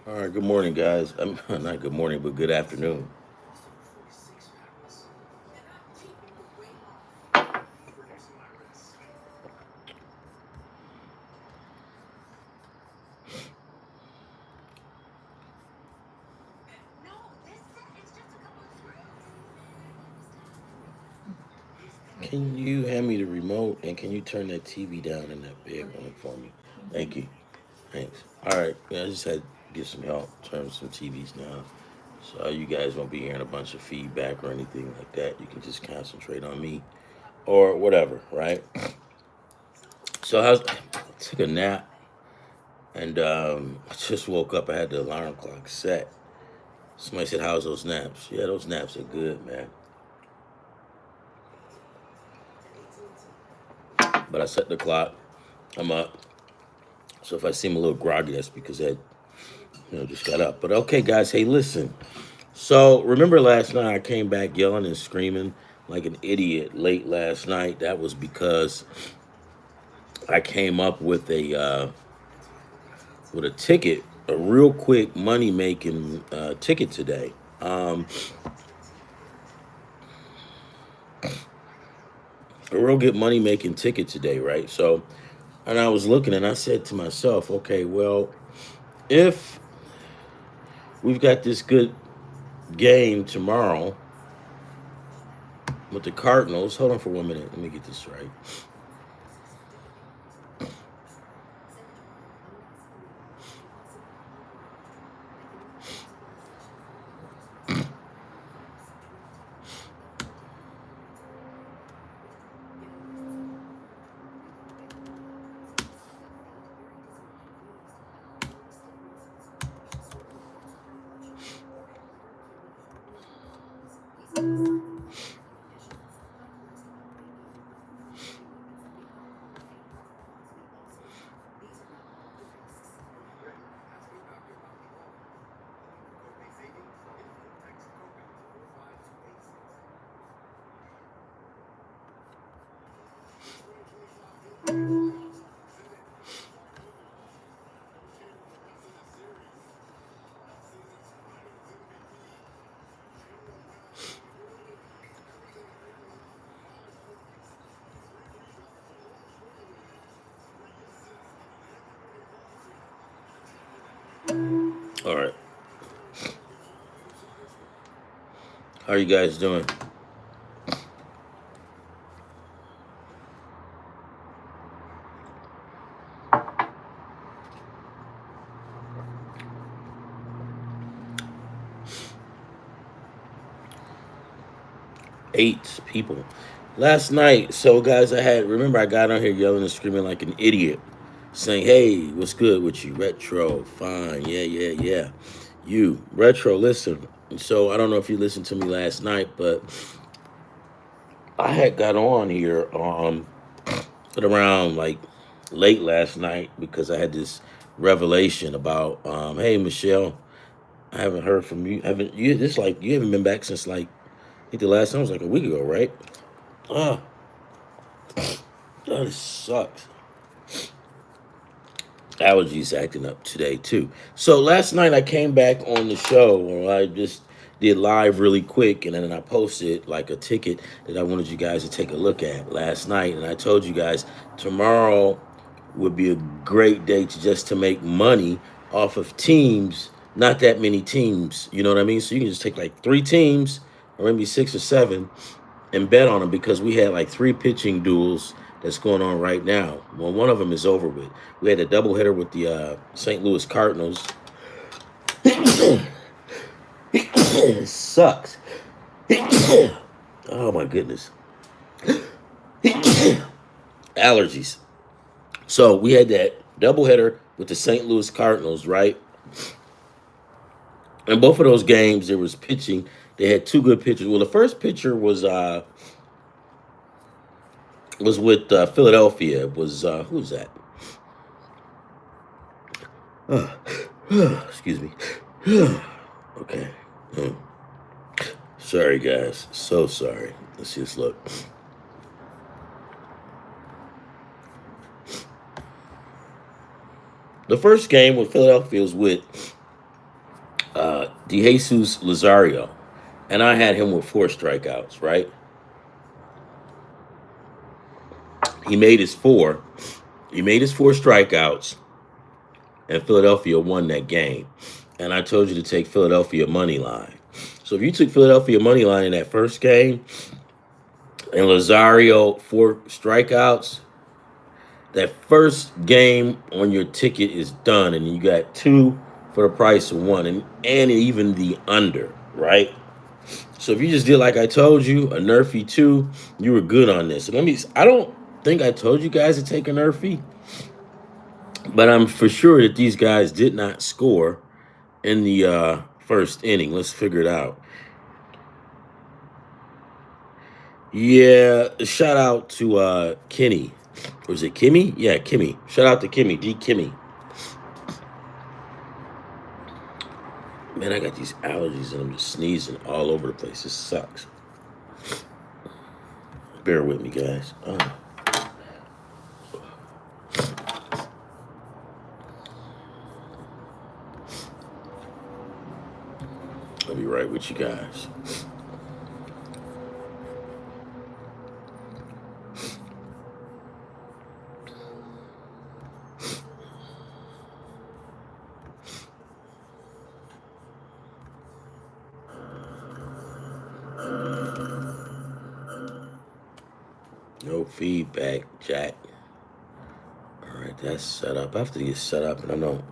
All right, good morning, guys. Not good morning, but good afternoon. Can you hand me the remote and can you turn that TV down in that bedroom for me? Thank you. Thanks. All right, yeah, I just had to get some help turn some TVs down. So you guys won't be hearing a bunch of feedback or anything like that. You can just concentrate on me or whatever, right? So I took a nap and I just woke up. I had the alarm clock set. Somebody said, "How's those naps?" Yeah, those naps are good, man. But I set the clock. I'm up. So if I seem a little groggy, that's because I, just got up. But okay, guys, hey, listen. So remember last night I came back yelling and screaming like an idiot late last night. That was because I came up with a ticket, a real quick money making ticket today. Um, a real good money making ticket today, right? So, and I was looking and I said to myself, okay, well, if we've got this good game tomorrow with the Cardinals. Hold on for 1 minute. Let me get this right. All right. How are you guys doing? 8 people. Last night, so guys, remember I got on here yelling and screaming like an idiot, saying, "Hey, what's good with you, Retro? Fine, yeah, yeah, yeah. You, Retro, listen." So I don't know if you listened to me last night, but I had got on here at around like late last night because I had this revelation about, hey, Michelle, I haven't heard from you. Haven't you? This like you haven't been back since like I think the last time was like a week ago, right? Ah, that sucks. Allergies acting up today too. So last night I came back on the show where I just did live really quick and then I posted like a ticket that I wanted you guys to take a look at last night. And I told you guys tomorrow would be a great day to make money off of teams, not that many teams. You know what I mean? So you can just take like 3 teams or maybe 6 or 7 and bet on them because we had like 3 pitching duels that's going on right now. Well, one of them is over with. We had a doubleheader with the St. Louis Cardinals. It sucks. Oh my goodness. Allergies. So we had that doubleheader with the St. Louis Cardinals, right? In both of those games, there was pitching. They had 2 good pitchers. Well, the first pitcher was with Philadelphia. It was who's that? Uh, excuse me. Okay. Hmm. Sorry, guys. So sorry. Let's just look. The first game with Philadelphia was with DeJesus Lazario, and I had him with 4 strikeouts, right? He made his four. He made his 4 strikeouts, and Philadelphia won that game. And I told you to take Philadelphia money line. So if you took Philadelphia money line in that first game and Lazario 4 strikeouts, that first game on your ticket is done, and you got 2 for the price of 1, and even the under, right? So if you just did like I told you, a Nerfy 2, you were good on this. And I don't think I told you guys to take a Nerfy, but I'm for sure that these guys did not score in the first inning. Let's figure it out. Yeah, shout out to Kenny. Was it Kimmy? Yeah, Kimmy. Shout out to Kimmy, D. Kimmy. Man, I got these allergies and I'm just sneezing all over the place. This sucks. Bear with me, guys. I'll be right with you guys. No feedback, Jack. All right, that's set up. I have to get set up, and I know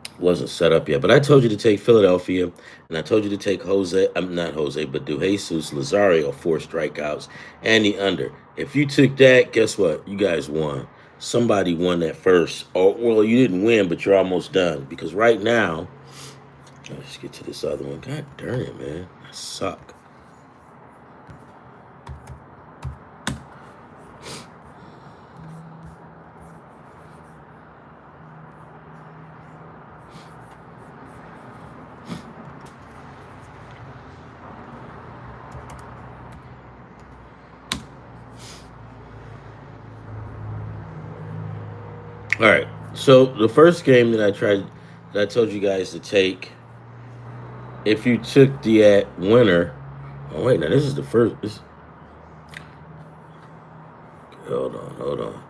it wasn't set up yet. But I told you to take Philadelphia, and I told you to take Jose. I'm not Jose, but DeJesus Lazario 4 strikeouts and the under. If you took that, guess what? You guys won. Somebody won that first. Oh, well, you didn't win, but you're almost done. Because right now, let's get to this other one. God darn it, man. I suck. All right. So the first game that I told you guys to take, if you took the winner. Oh wait, now this is the first. Hold on.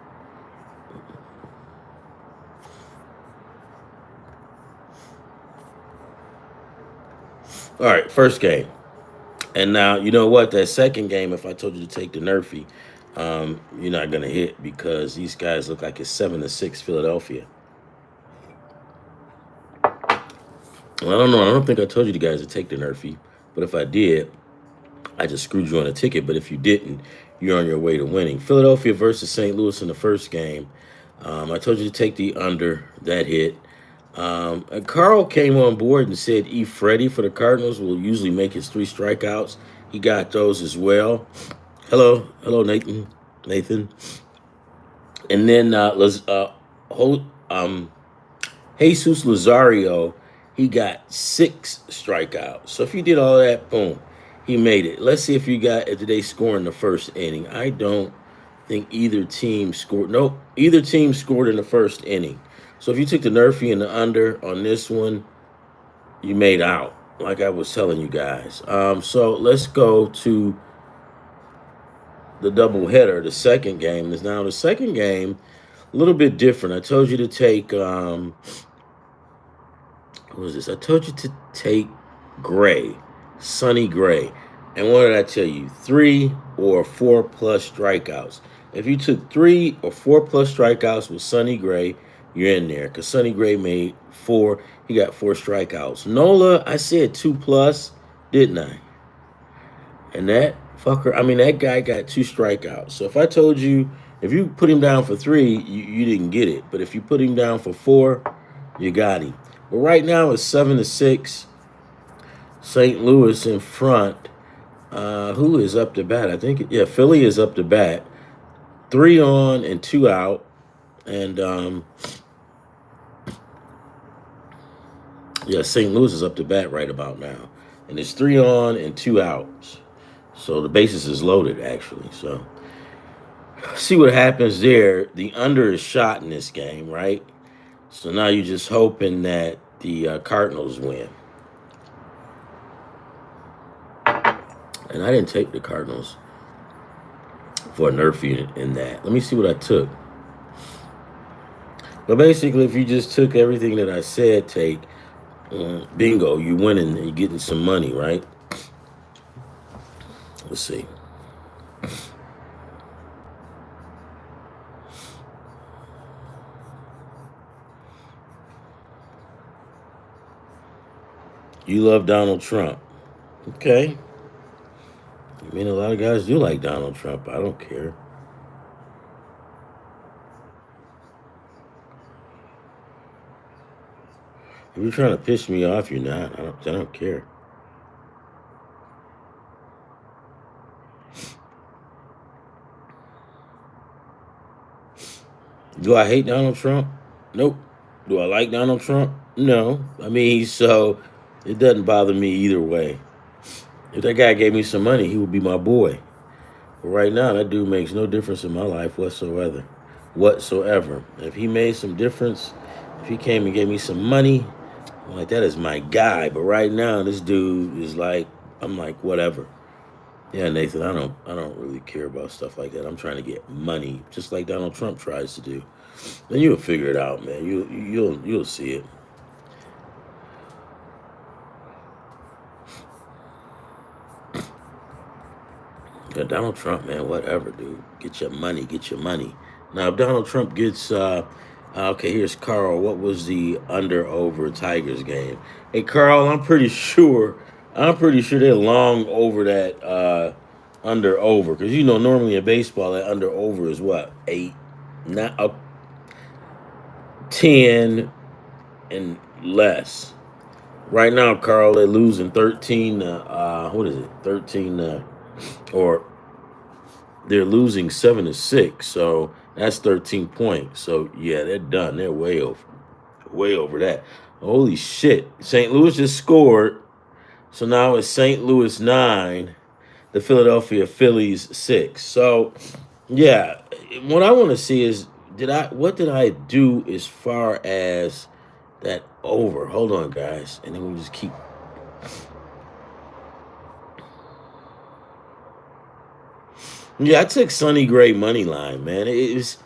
All right, first game. And now, you know what? That second game, if I told you to take the Nerfy, you're not going to hit because these guys look like it's 7-6 Philadelphia. Well, I don't know. I don't think I told you guys to take the Nerfy. But if I did, I just screwed you on a ticket. But if you didn't, you're on your way to winning. Philadelphia versus St. Louis in the first game. I told you to take the under. That hit. And Carl came on board and said E. Freddie for the Cardinals will usually make his 3 strikeouts. He got those as well. Hello, Nathan. And then Jesus Lazario, he got 6 strikeouts. So if you did all that, boom, he made it. Let's see if did they score in the first inning. I don't think either team scored. Nope, either team scored in the first inning. So if you took the Nerfy and the under on this one, you made out, like I was telling you guys. So let's go to the doubleheader. The second game is now the second game, a little bit different. I told you to take what was this? I told you to take Gray, Sonny Gray. And what did I tell you? 3 or 4 plus strikeouts. If you took 3 or 4 plus strikeouts with Sonny Gray, you're in there. Because Sonny Gray made 4. He got 4 strikeouts. Nola, I said 2 plus, didn't I? And that guy got 2 strikeouts. So if I told you, if you put him down for 3, you didn't get it. But if you put him down for 4, you got him. But right now it's 7-6. St. Louis in front. Who is up to bat? Philly is up to bat. 3 on and 2 out. And St. Louis is up to bat right about now. And it's 3 on and 2 outs. So the bases is loaded, actually. So see what happens there. The under is shot in this game, right? So now you're just hoping that the Cardinals win. And I didn't take the Cardinals for a nerf unit in that. Let me see what I took. But basically, if you just took everything that I said, take, bingo, you winning and you're getting some money, right? Let's see. You love Donald Trump. Okay. I mean, a lot of guys do like Donald Trump. I don't care. If you're trying to piss me off, you're not. I don't care. Do I hate Donald Trump? Nope. Do I like Donald Trump? No. I mean, so it doesn't bother me either way. If that guy gave me some money, he would be my boy. But right now, that dude makes no difference in my life whatsoever. Whatsoever. If he made some difference, if he came and gave me some money, I'm like, that is my guy. But right now, this dude is like, I'm like, whatever. Yeah, Nathan, I don't really care about stuff like that. I'm trying to get money, just like Donald Trump tries to do. Then you'll figure it out, man. You'll see it. Yeah, Donald Trump, man, whatever, dude. Get your money, get your money. Now, if Donald Trump gets, okay, here's Carl. What was the under/over Tigers game? Hey, Carl, I'm pretty sure they're long over that under/over, because you know normally in baseball that under/over is what 8, not 10 and less. Right now, Carl, they're losing 13. What is it? 13 or they're losing 7-6, so that's 13 points. So yeah, they're done. They're way over that. Holy shit! St. Louis just scored, so now it's St. Louis 9, the Philadelphia Phillies 6. So yeah, what I want to see is what did I do as far as that over? Hold on, guys, and then we just keep. Yeah, I took Sonny Gray money line, man. There's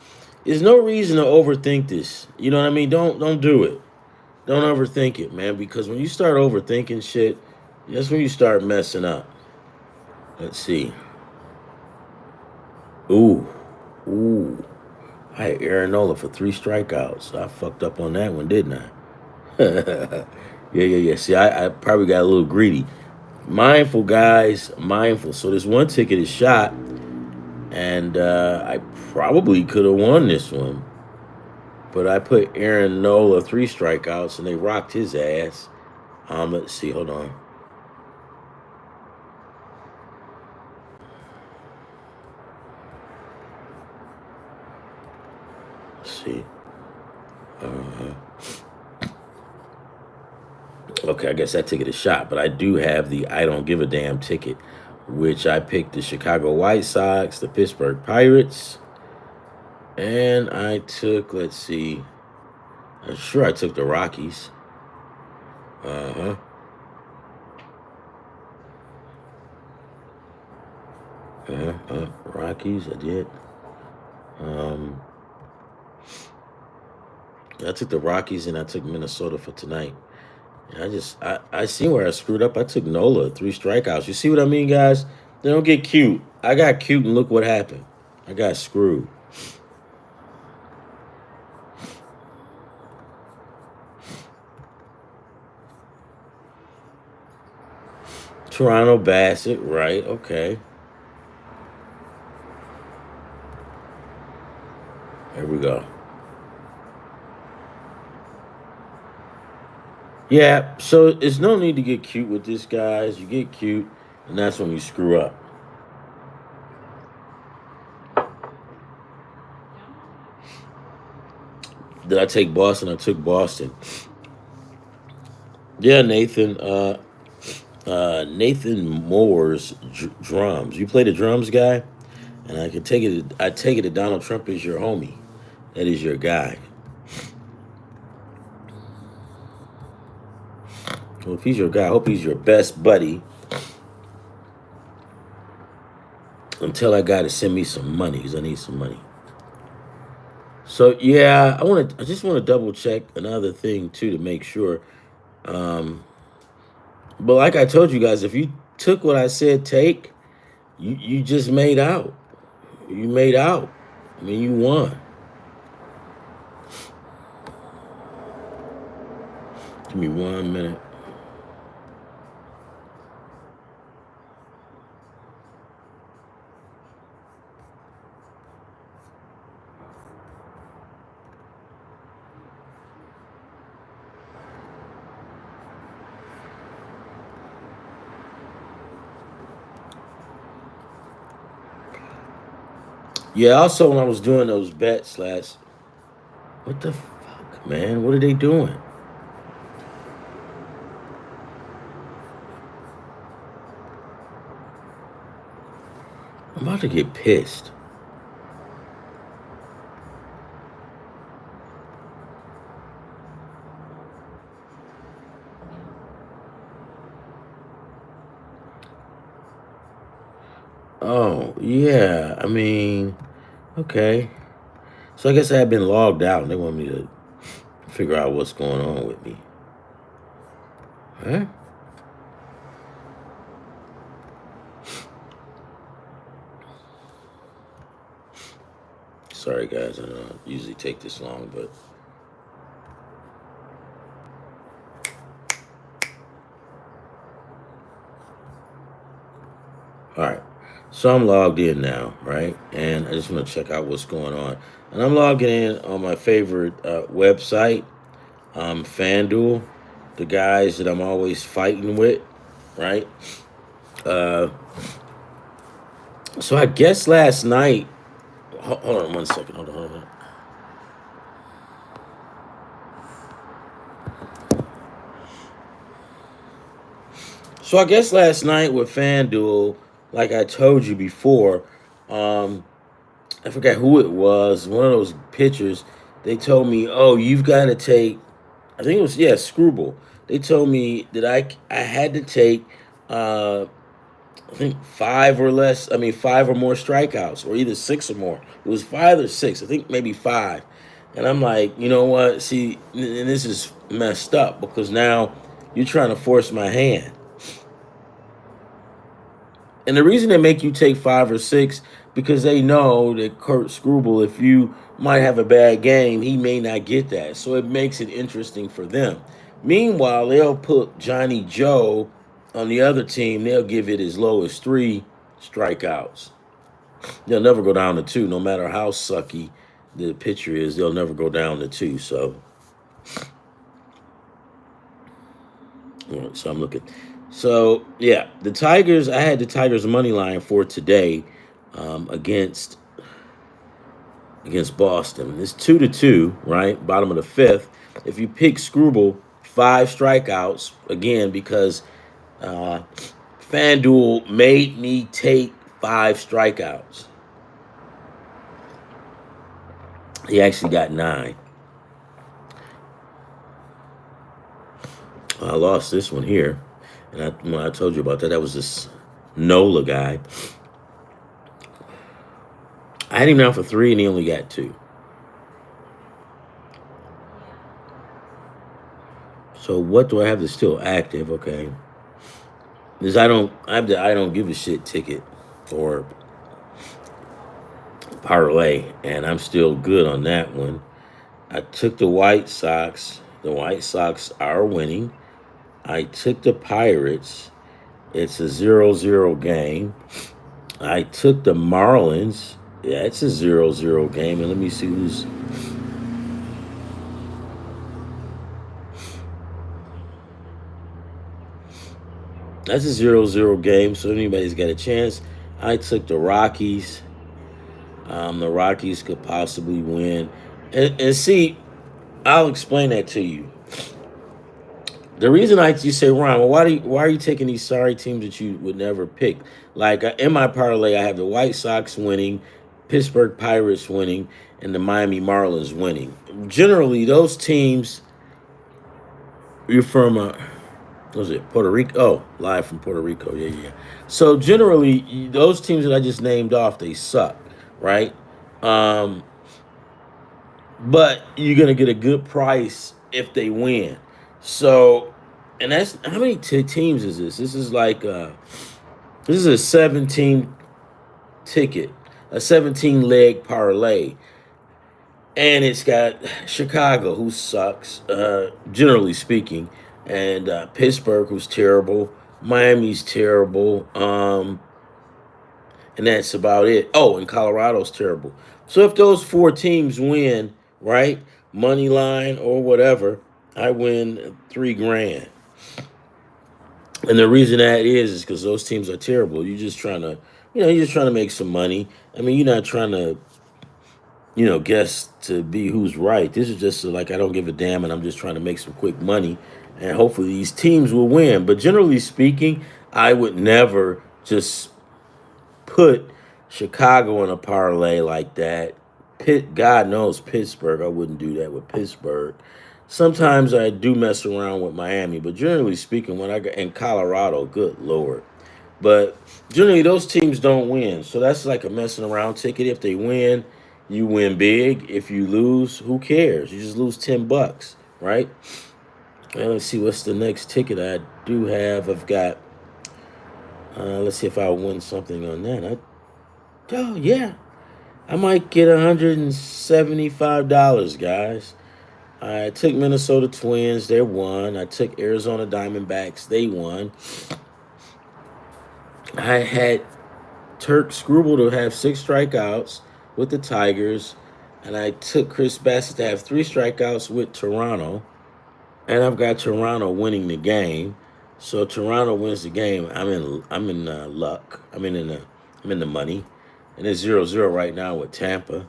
no reason to overthink this. You know what I mean? Don't do it. Don't overthink it, man. Because when you start overthinking shit, that's when you start messing up. Let's see. Ooh, ooh. I had Aaron Nola for 3 strikeouts. I fucked up on that one, didn't I? Yeah. See, I probably got a little greedy. Mindful, guys. Mindful. So this one ticket is shot. And I probably could have won this one. But I put Aaron Nola 3 strikeouts, and they rocked his ass. Let's see. Hold on. Let's see. Okay, I guess that ticket is shot. But I do have the I don't give a damn ticket, which I picked the Chicago White Sox, the Pittsburgh Pirates, and I took, let's see, I'm sure I took the Rockies. Uh-huh. Rockies, I did. Um, I took the Rockies and I took Minnesota for tonight. I seen where I screwed up. I took Nola 3 strikeouts. You see what I mean, guys? They don't get cute. I got cute and look what happened. I got screwed. Toronto Bassett, right? Okay. Here we go. Yeah, so it's no need to get cute with this, guys. You get cute, and that's when you screw up. Did I take Boston? I took Boston. Yeah, Nathan. Nathan Moore's drums. You play the drums, guy, and I can take it. I take it that Donald Trump is your homie. That is your guy. Well, if he's your guy, I hope he's your best buddy. And tell that guy to send me some money because I need some money. So yeah, I just want to double check another thing too to make sure. Um, but like I told you guys, if you took what I said, you just made out. You made out. I mean, you won. Give me 1 minute. Yeah, also when I was doing those bets last, what the fuck, man? What are they doing? I'm about to get pissed. Oh, yeah. I mean, okay. So I guess I had been logged out and they want me to figure out what's going on with me. Huh? Sorry, guys. I don't usually take this long, but. All right. So I'm logged in now, right? And I just want to check out what's going on. And I'm logging in on my favorite website, FanDuel, the guys that I'm always fighting with, right? Uh, so I guess last night, hold on 1 second. Hold on. So I guess last night with FanDuel, like I told you before, I forgot who it was, one of those pitchers, they told me, oh, you've got to take, I think it was, yeah, Screwball. They told me that I had to take, I think five or more strikeouts, or either six or more. It was 5 or 6, I think maybe 5. And I'm like, you know what? See, and this is messed up because now you're trying to force my hand. And the reason they make you take 5 or 6 because they know that Kurt Screwball, if you might have a bad game, he may not get that. So it makes it interesting for them. Meanwhile, they'll put Johnny Joe on the other team. They'll give it as low as 3 strikeouts. They'll never go down to 2, no matter how sucky the pitcher is. They'll never go down to 2. So I'm looking. So yeah, the Tigers. I had the Tigers money line for today against Boston. It's 2-2, right? Bottom of the 5th. If you pick Screwball, 5 strikeouts again because FanDuel made me take 5 strikeouts. He actually got 9. I lost this one here. And when I told you about that, that was this Nola guy. I had him down for 3, and he only got 2. So what do I have that's still active? Okay, because I have the I don't give a shit ticket or parlay, and I'm still good on that one. I took the White Sox. The White Sox are winning. I took the Pirates. It's a 0-0 game. I took the Marlins. Yeah, it's a 0-0 game. And let me see who's. That's a 0-0 game, so anybody's got a chance. I took the Rockies. The Rockies could possibly win. And see, I'll explain that to you. The reason you say, Ron, well, why are you taking these sorry teams that you would never pick? Like in my parlay, I have the White Sox winning, Pittsburgh Pirates winning, and the Miami Marlins winning. Generally, those teams, you're from What was it? Puerto Rico? Oh, live from Puerto Rico. Yeah, yeah. So generally, those teams that I just named off, they suck, right? Um, but you're gonna get a good price if they win. So, and that's how many teams is this? This is a 17 ticket, a 17 leg parlay, and it's got Chicago, who sucks, generally speaking, and Pittsburgh, who's terrible. Miami's terrible. And that's about it. Oh, and Colorado's terrible. So if those four teams win, right, money line or whatever, I win 3 grand. And the reason that is because those teams are terrible. You're just trying to, you're just trying to make some money. I mean, you're not trying to, guess to be who's right. This is just like I don't give a damn, and I'm just trying to make some quick money, and hopefully these teams will win. But generally speaking, I would never just put Chicago in a parlay like that. God knows Pittsburgh. I wouldn't do that with Pittsburgh. Sometimes I do mess around with Miami, but generally speaking, when I go in Colorado, good lord. But generally, those teams don't win, so that's like a messing around ticket. If they win, you win big. If you lose, who cares? You just lose $10, right? And let's see what's the next ticket I do have. I've got. Let's see if I win something on that. Oh yeah, I might get $175, guys. I took Minnesota Twins, they won. I took Arizona Diamondbacks, they won. I had Turk Skubal to have 6 strikeouts with the Tigers, and I took Chris Bassett to have 3 strikeouts with Toronto, and I've got Toronto winning the game. So Toronto wins the game. I'm in luck. I'm in the money, and it's 0-0 right now with Tampa.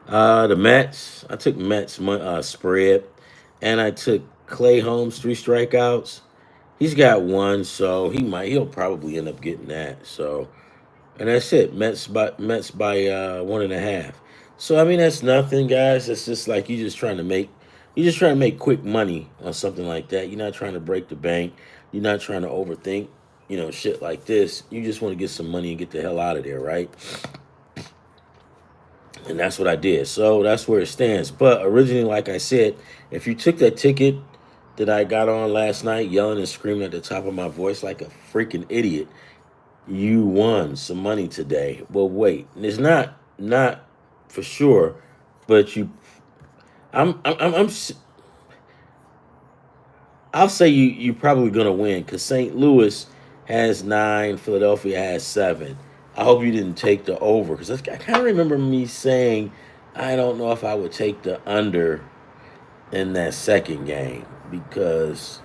The Mets, I took Mets spread, and I took Clay Holmes 3 strikeouts. He's got one, so he'll probably end up getting that. So, and that's it. Mets by 1.5. So I mean that's nothing, guys. That's just like you just trying to make quick money on something like that. You're not trying to break the bank. You're not trying to overthink, shit like this. You just want to get some money and get the hell out of there, right? And that's what I did. So that's where it stands. But originally, like I said, if you took that ticket that I got on last night, yelling and screaming at the top of my voice like a freaking idiot, you won some money today. Well, wait, it's not for sure, but I'm I'll say you probably gonna win because St. Louis has 9, Philadelphia has 7. I hope you didn't take the over because I kind of remember me saying I don't know if I would take the under in that second game because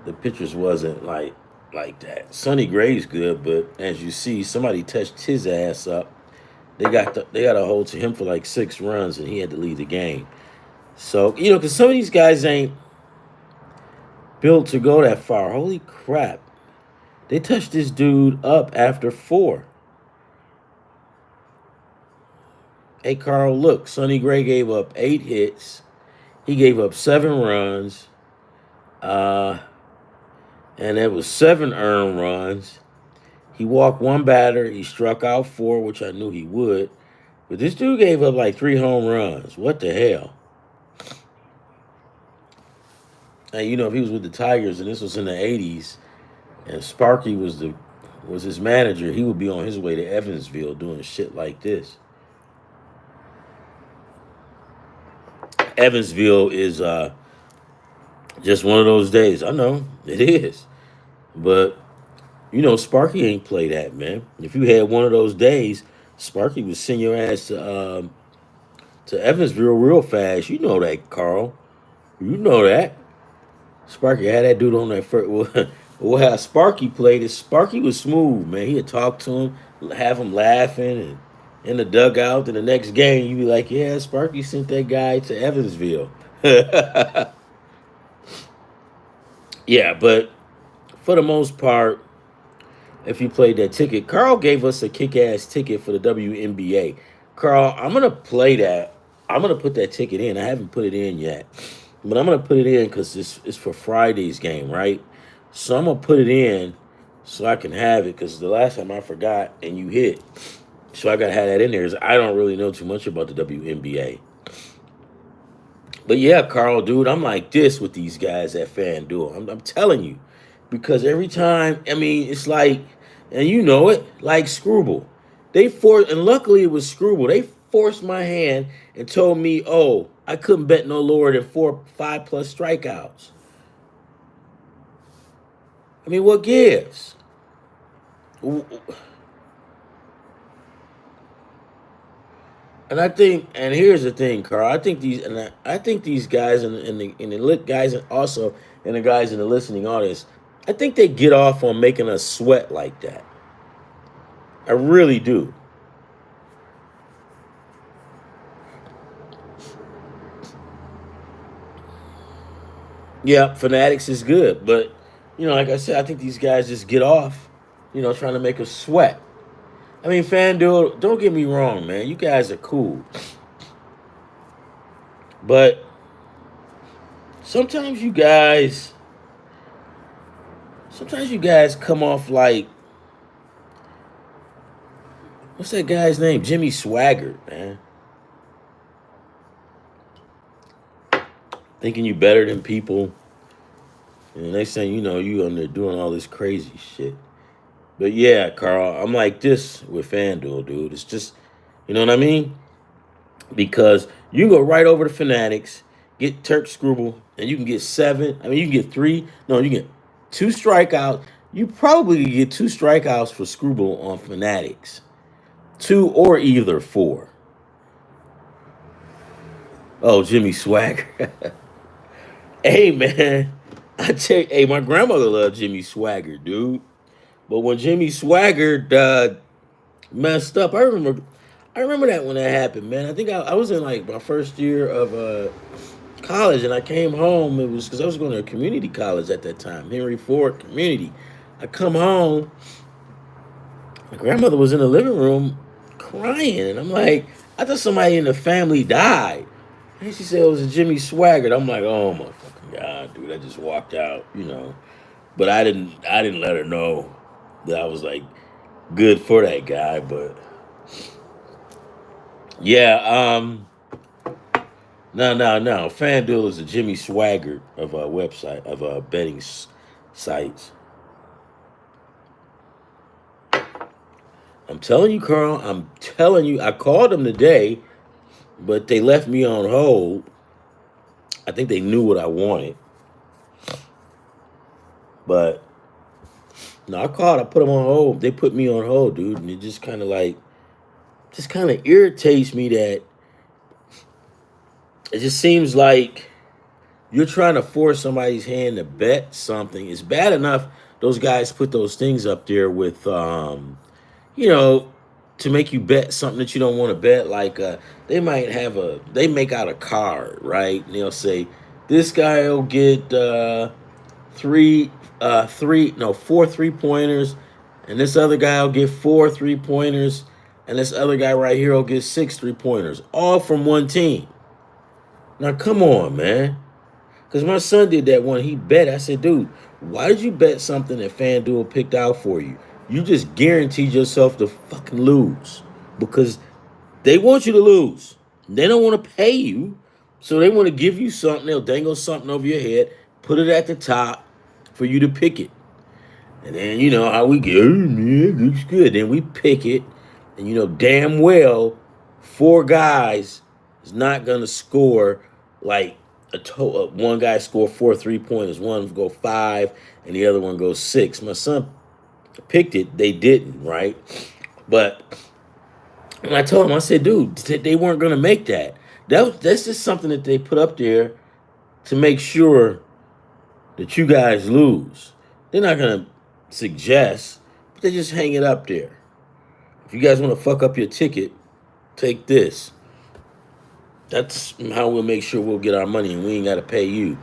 the pitchers wasn't like that. Sonny Gray's good, but as you see, somebody touched his ass up. They got a hold to him for like 6 runs, and he had to leave the game. So because some of these guys ain't built to go that far. Holy crap! They touched this dude up after 4. Hey Carl, look, Sonny Gray gave up 8 hits. He gave up 7 runs. Uh, and it was 7 earned runs. He walked 1 batter. He struck out 4, which I knew he would. But this dude gave up like 3 home runs. What the hell? And if he was with the Tigers and this was in the '80s, and Sparky was his manager, he would be on his way to Evansville doing shit like this. Evansville is just one of those days. I know it is, but Sparky ain't play that, man. If you had one of those days, Sparky would send your ass to Evansville real fast. You know that, Carl. You know that. Sparky had that dude on that first. Well, how Sparky played is Sparky was smooth, man. He'd talk to him, have him laughing, and in the dugout. And the next game, you'd be like, "Yeah, Sparky sent that guy to Evansville." Yeah, but for the most part, if you played that ticket, Carl gave us a kick-ass ticket for the WNBA. Carl, I'm gonna play that. I'm gonna put that ticket in. I haven't put it in yet. But I'm gonna put it in because it's for Friday's game, right? So I'm gonna put it in so I can have it because the last time I forgot and you hit, so I gotta have that in there. 'Cause I don't really know too much about the WNBA. But yeah, Carl, dude, I'm like this with these guys at FanDuel. I'm telling you, because every time, I mean, it's like, and you know it, like Screwball. And luckily it was Screwball. They forced my hand and told me, oh, I couldn't bet no lower than 5+ strikeouts. I mean, what gives? And I think, and here's the thing, Carl. I think these guys and the lit guys, and also and the guys in the listening audience, I think they get off on making us sweat like that. I really do. Yeah, Fanatics is good, but like I said, I think these guys just get off, trying to make us sweat. I mean, FanDuel, don't get me wrong, man. You guys are cool, but sometimes you guys, sometimes you guys come off like what's that guy's name? Jimmy Swaggart, man. Thinking you better than people. And the next thing you know, you on there doing all this crazy shit. But yeah, Carl, I'm like this with FanDuel, dude. It's just, you know what I mean? Because you can go right over to Fanatics, get Turk Scrubble, and you can get 7. I mean, you can get 3. No, you can get 2 strikeouts. You probably can get 2 strikeouts for Scrubble on Fanatics. 2 or either 4. Oh, Jimmy Swagger. Hey, man. Hey, my grandmother loved Jimmy Swagger, dude. But when Jimmy Swagger messed up, I remember that when that happened, man. I think I was in like my first year of college, and I came home. It was because I was going to a community college at that time, Henry Ford Community. I come home, my grandmother was in the living room crying, and I'm like, I thought somebody in the family died. And she said it was a Jimmy Swaggart. I'm like, oh my fucking god, dude! I just walked out. But I didn't let her know that I was like good for that guy. But yeah, no. FanDuel is a Jimmy Swaggart of a website of betting sites. I'm telling you, Carl. I'm telling you. I called them today, but they left me on hold. I think they knew what I wanted, but no, I called. I put them on hold. They put me on hold, dude, and it just kind of irritates me that it just seems like you're trying to force somebody's hand to bet something. It's bad enough those guys put those things up there with you know, to make you bet something that you don't want to bet. Like they make out a card, right? And they'll say this guy will get four 3-pointers, and this other guy will get 4 3-pointers, and this other guy right here will get 6 3-pointers, all from one team. Now come on, man. Because my son did that one. He bet. I said, dude, why did you bet something that FanDuel picked out for you? You just guaranteed yourself to fucking lose. Because they want you to lose. They don't want to pay you. So they want to give you something. They'll dangle something over your head, put it at the top for you to pick it. And then you know how we get, oh, man, looks good. Then we pick it. And you know damn well 4 guys is not going to score like one guy scored 4 3-pointers, one go 5, and the other one goes 6. My son picked it, they didn't, right? But when I told him, I said, dude, they weren't gonna make that. That's just something that they put up there to make sure that you guys lose. They're not gonna suggest, but they just hang it up there. If you guys want to fuck up your ticket, take this. That's how we'll make sure we'll get our money and we ain't got to pay you.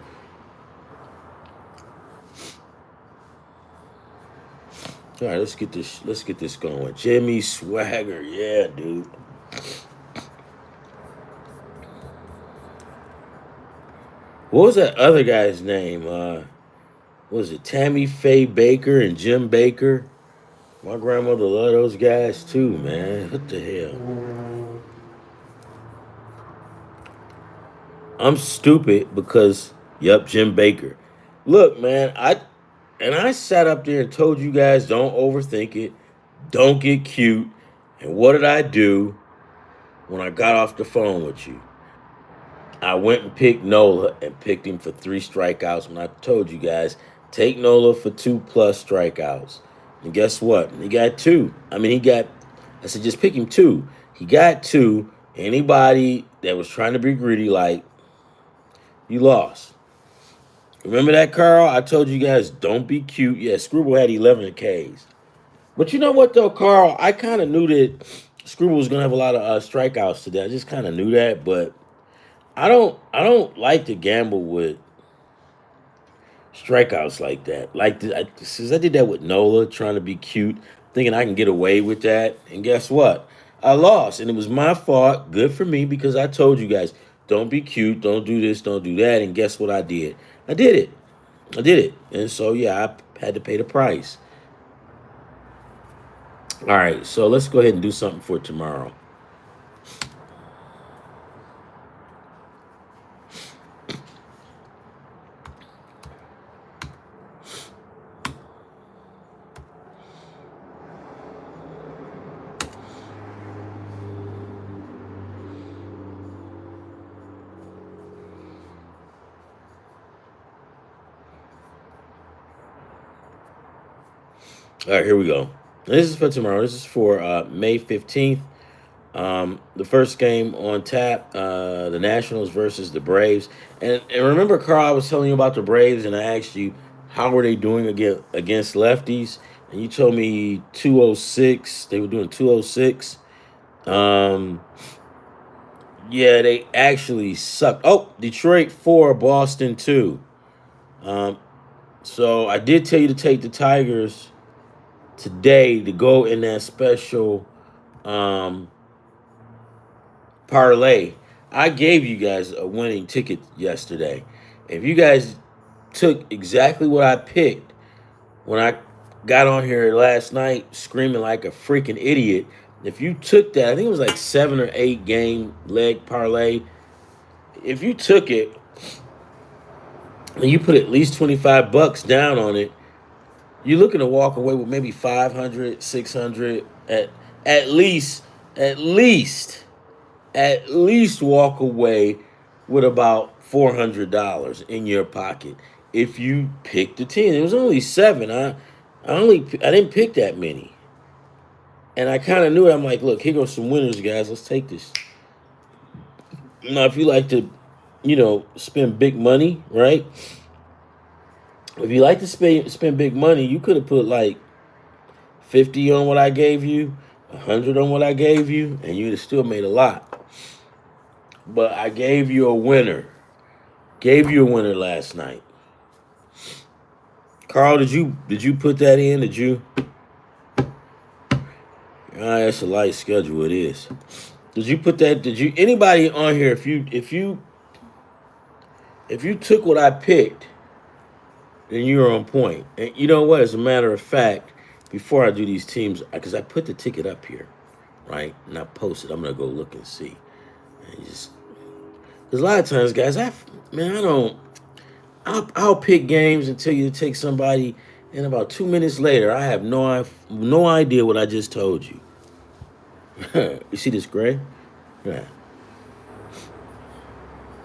All right, let's get this going. Jimmy Swagger, yeah, dude. What was that other guy's name? What was it Tammy Faye Baker and Jim Baker? My grandmother loved those guys too, man. What the hell? I'm stupid because, yep, Jim Baker. Look, man, I sat up there and told you guys don't overthink it, don't get cute. And what did I do when I got off the phone with you? I went and picked Nola and picked him for 3 strikeouts when I told you guys take Nola for 2+ strikeouts. And guess what? He got two. I said just pick him two. He got two. Anybody that was trying to be greedy, like, you lost. Remember that, Carl? I told you guys don't be cute. Yeah, Screwball had 11 Ks. But you know what though, Carl? I kind of knew that Screwball was gonna have a lot of strikeouts today. I just kind of knew that, but I don't like to gamble with strikeouts like that. Since I did that with Nola, trying to be cute, thinking I can get away with that, and guess what? I lost, and it was my fault. Good for me because I told you guys don't be cute, don't do this, don't do that, and guess what I did? I did it. I did it, and so yeah, I had to pay the price. All right, so let's go ahead and do something for tomorrow. All right, here we go. This is for tomorrow. This is for May 15th. The first game on tap, the Nationals versus the Braves. And remember, Carl, I was telling you about the Braves, and I asked you how were they doing against lefties, and you told me 206. They were doing 206. Um, yeah, they actually sucked. Oh, Detroit 4, Boston 2. Um, so I did tell you to take the Tigers today to go in that special um, parlay. I gave you guys a winning ticket yesterday. If you guys took exactly what I picked when I got on here last night screaming like a freaking idiot, if you took that, I think it was like 7 or 8 game leg parlay. If you took it and you put at least $25 down on it, you're looking to walk away with maybe 500, 600 at least, at least at least walk away with about $400 in your pocket if you pick the team. It was only 7. I didn't pick that many, and I kind of knew it. I'm like, look, here goes some winners, guys. Let's take this. Now, if you like to, spend big money, right? If you like to spend big money, you could have put like 50 on what I gave you, 100 on what I gave you, and you'd have still made a lot. But I gave you a winner. Gave you a winner last night. Carl, did you put that in? Did you? That's a light schedule. It is. Did you put that? Did you? Anybody on here? If you took what I picked, then you're on point. And you know what? As a matter of fact, before I do these teams, because I put the ticket up here, right, and I posted. I'm gonna go look and see. And just because a lot of times, guys, I don't. I'll pick games and tell you to take somebody, and about 2 minutes later, I have no idea what I just told you. You see this gray? Yeah.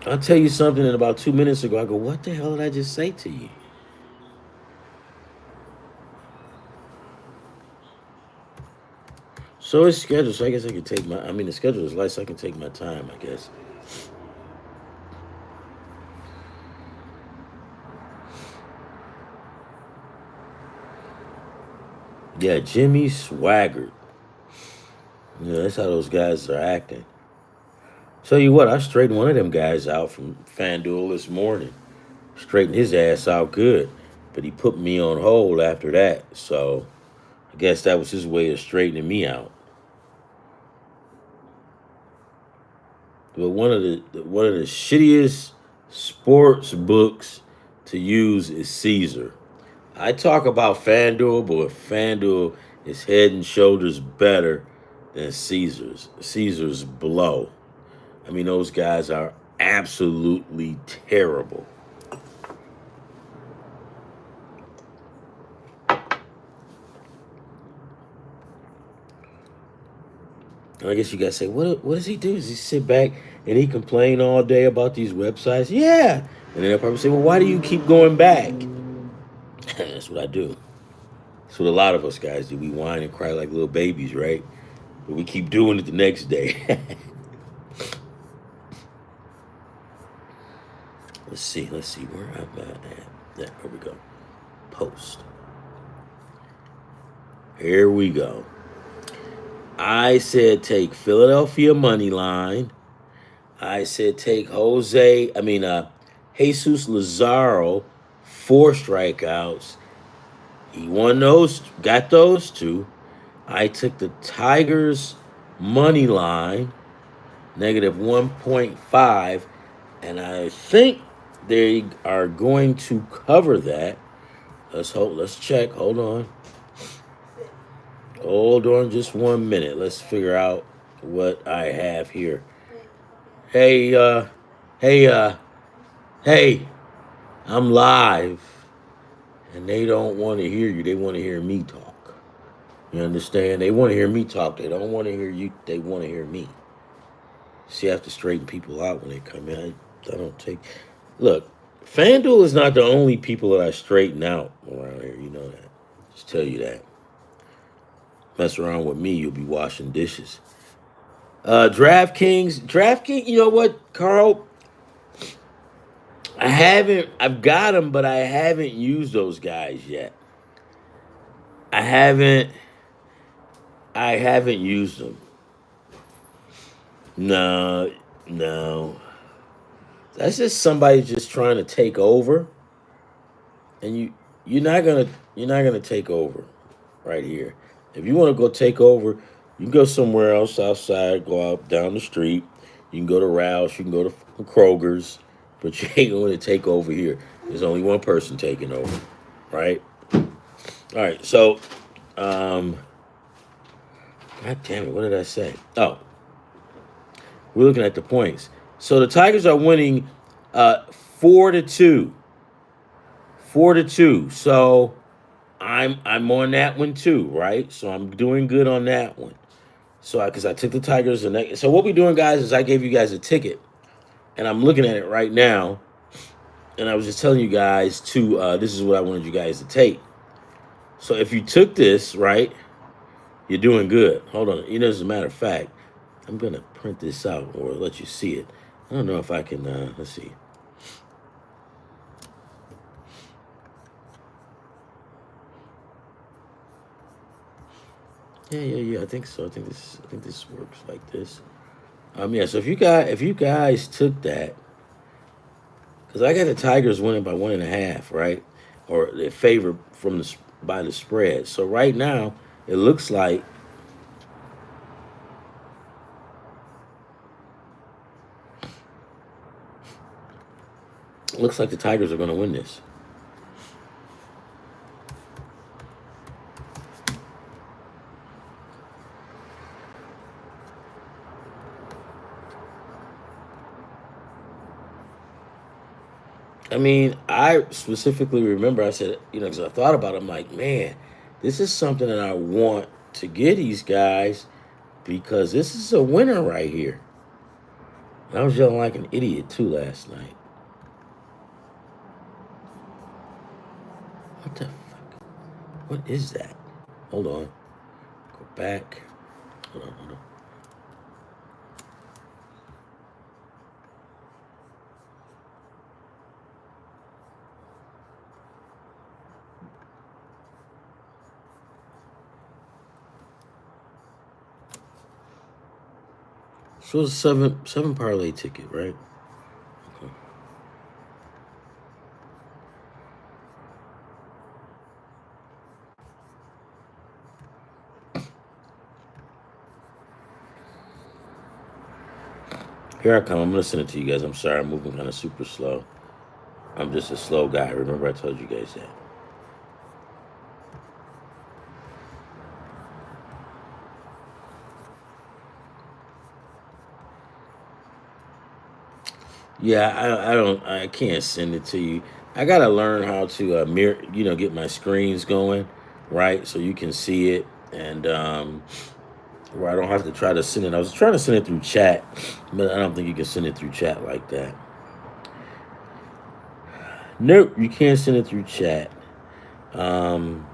I'll tell you something, and about 2 minutes ago, I go, "What the hell did I just say to you?" So it's scheduled, so I guess I can take my. I mean, the schedule is light, so I can take my time, I guess. Yeah, Jimmy Swaggart. Yeah, that's how those guys are acting. Tell you what, I straightened one of them guys out from FanDuel this morning. Straightened his ass out good. But he put me on hold after that. So I guess that was his way of straightening me out. But one of the shittiest sports books to use is Caesar. I talk about FanDuel, but FanDuel is head and shoulders better than Caesar's. Caesar's blow. I mean, those guys are absolutely terrible. And I guess you guys say, what does he do? Does he sit back and he complain all day about these websites? Yeah. And then they'll probably say, well, why do you keep going back? That's what I do. That's what a lot of us guys do. We whine and cry like little babies, right? But we keep doing it the next day. Let's see where I'm at. Yeah, here we go. Post. Here we go. I said take Philadelphia money line. I said take Jesus Lazaro, 4 strikeouts. He won those, got those two. I took the Tigers money line, negative 1.5, and I think they are going to cover that. Let's check. Hold on. Hold on just 1 minute. Let's figure out what I have here. Hey, hey, hey, I'm live. And they don't want to hear you. They want to hear me talk. You understand? They want to hear me talk. They don't want to hear you. They want to hear me. See, I have to straighten people out when they come in. I don't take. Look, FanDuel is not the only people that I straighten out around here. You know that. Just tell you that. Mess around with me, you'll be washing dishes. DraftKings, you know what, Carl? I've got them, but I haven't used those guys yet. I haven't used them. No, no. That's just somebody just trying to take over. And you're not gonna take over right here. If you want to go take over, you can go somewhere else outside, go out down the street. You can go to Rouse, you can go to Kroger's, but you ain't going to take over here. There's only one person taking over, right? All right, so, God damn it, what did I say? Oh, we're looking at the points. So the Tigers are winning 4-2. 4-2. So I'm on that one too, right? So I'm doing good on that one. So because I took the Tigers and so what we're doing, guys, is I gave you guys a ticket, and I'm looking at it right now, and I was just telling you guys to this is what I wanted you guys to take. So if you took this, right, you're doing good. Hold on, as a matter of fact, I'm gonna print this out or let you see it. I don't know if I can. Let's see. Yeah. I think so. I think this works like this. Yeah. So if you guys took that, because I got the Tigers winning by 1.5, right, or they're favored by the spread. So right now it looks like the Tigers are going to win this. I mean, I specifically remember I said, because I thought about it, I'm like, man, this is something that I want to get these guys because this is a winner right here. And I was yelling like an idiot too last night. What the fuck? What is that? Hold on. Go back. Hold on. So it's a seven parlay ticket, right? Okay. Here I come. I'm gonna send it to you guys. I'm sorry, I'm moving kind of super slow. I'm just a slow guy. Remember, I told you guys that. Yeah, I can't send it to you. I gotta learn how to mirror, get my screens going, right, so you can see it, and where I don't have to try to send it. I was trying to send it through chat, but I don't think you can send it through chat like that. Nope, you can't send it through chat. Um,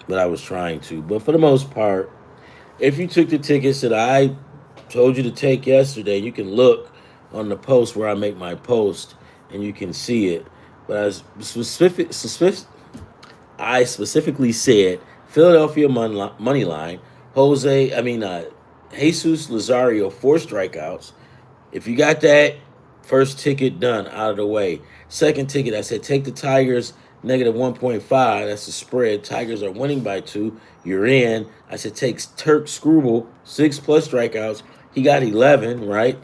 but I was trying to. But for the most part, if you took the tickets that I told you to take yesterday, you can look on the post where I make my post, and you can see it. But I specifically said Philadelphia money line, Jesus Lazario 4 strikeouts. If you got that first ticket done out of the way, second ticket I said take the Tigers -1.5. That's the spread. Tigers are winning by 2. You're in. I said take Turk Scrubble 6+ strikeouts. He got 11, right?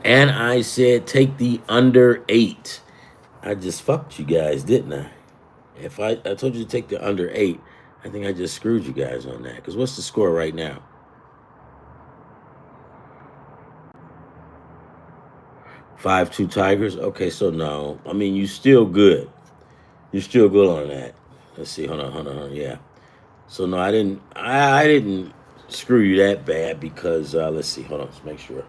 And I said take the under 8. I just fucked you guys, didn't I? If I told you to take the under 8, I think I just screwed you guys on that. Because what's the score right now? 5-2 Tigers. Okay, so no. I mean, you still good. You're still good on that. Let's see. Hold on. Yeah. So no, I didn't screw you that bad because let's see. Hold on. Let's make sure.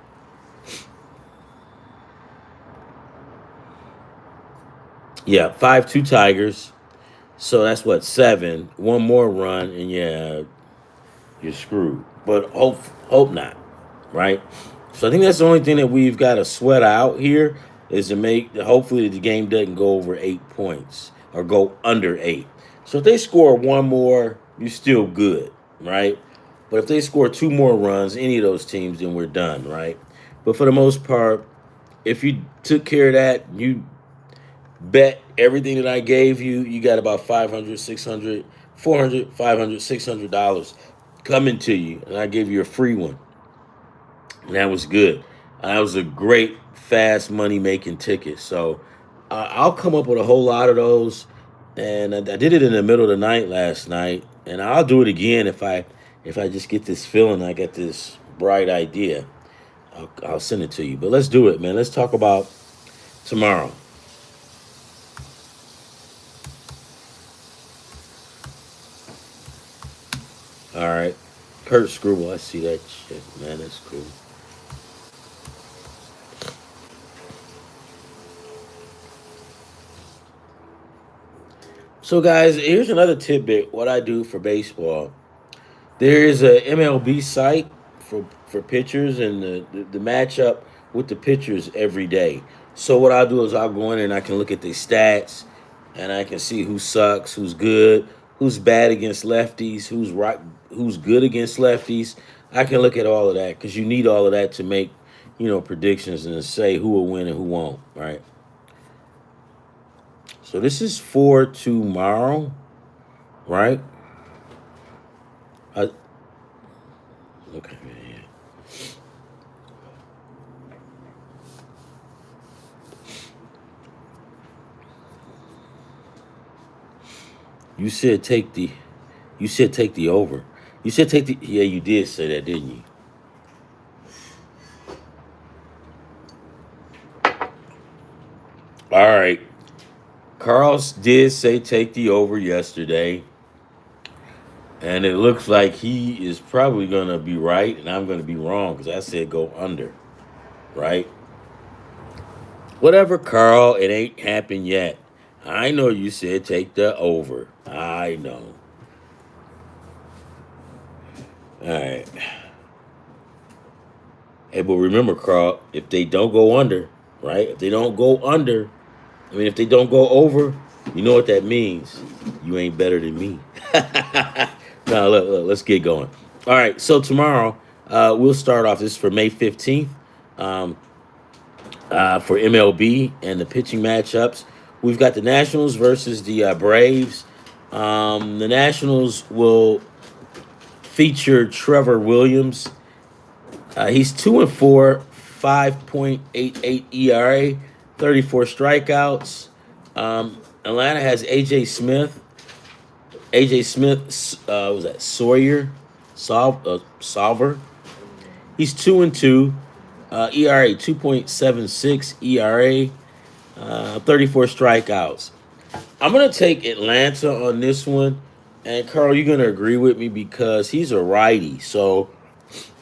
Yeah, 5-2 Tigers. So that's what 7. One more run, and yeah, you're screwed. But hope not, right? So I think that's the only thing that we've got to sweat out here is to make hopefully the game doesn't go over 8 points or go under 8. So if they score one more, you're still good, right? But if they score 2 more runs, any of those teams, then we're done, right? But for the most part, if you took care of that, you bet everything that I gave you, you got about 500, 600, 400, 500, $600 coming to you. And I gave you a free one. And that was good. That was a great, fast money making ticket. So I'll come up with a whole lot of those. And I did it in the middle of the night last night. And I'll do it again if I just get this feeling, I get this bright idea. I'll send it to you. But let's do it, man. Let's talk about tomorrow. All right. Kurt Scrubble, I see that shit, man. That's cool. So, guys, here's another tidbit. What I do for baseball. There is a MLB site for pitchers and the matchup with the pitchers every day. So what I'll do is I'll go in and I can look at the stats and I can see who sucks, who's good, who's bad against lefties, who's right, who's good against lefties. I can look at all of that because you need all of that to make predictions and to say who will win and who won't. Right. So this is for tomorrow, right? I, okay, man. You said take the you said take the over. You said take the yeah, you did say that, didn't you? All right. Carl did say take the over yesterday. And it looks like he is probably gonna be right and I'm gonna be wrong because I said go under, right? Whatever, Carl, it ain't happened yet. I know you said take the over. I know. All right. Hey, but remember, Carl, if they don't go under, right? If they don't go under, if they don't go over, you know what that means. You ain't better than me. No, look, let's get going. All right, so tomorrow we'll start off. This is for May 15th um, for MLB and the pitching matchups. We've got the Nationals versus the Braves. The Nationals will feature Trevor Williams He's 2-4, 5.88 ERA, 34 strikeouts. Atlanta has AJ Smith, was that Solver? He's 2-2, ERA 2.76 ERA, 34 strikeouts. I'm gonna take Atlanta on this one, and Carl, you're gonna agree with me because he's a righty. So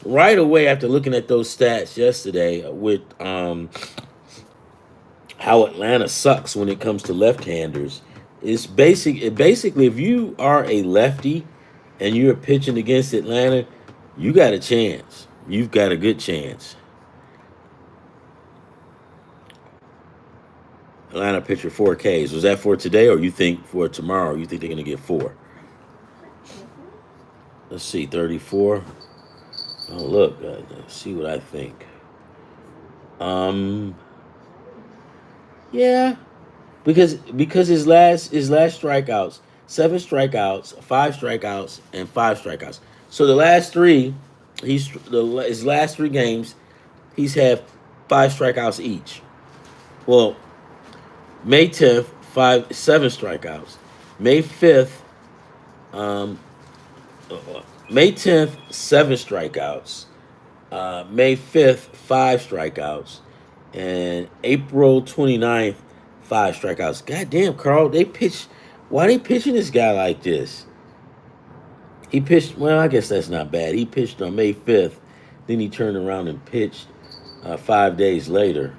right away after looking at those stats yesterday with how Atlanta sucks when it comes to left-handers, basically if you are a lefty and you're pitching against Atlanta, you got a chance. You've got a good chance. Atlanta pitcher 4Ks. Was that for today, or you think for tomorrow? You think they're gonna get 4? Let's see, 34. Oh look, let's see what I think. Um, yeah, because his last strikeouts, 7 strikeouts, 5 strikeouts, and 5 strikeouts. So the last three, his last 3 games, he's had 5 strikeouts each. Well, May 10th, 7 strikeouts. May 5th, um, May 10th, 7 strikeouts. May 5th, 5 strikeouts. And April 29th, 5 strikeouts. God damn, Carl, they pitch. Why they pitching this guy like this? He pitched, well, I guess that's not bad. He pitched on May 5th. Then he turned around and pitched 5 days later.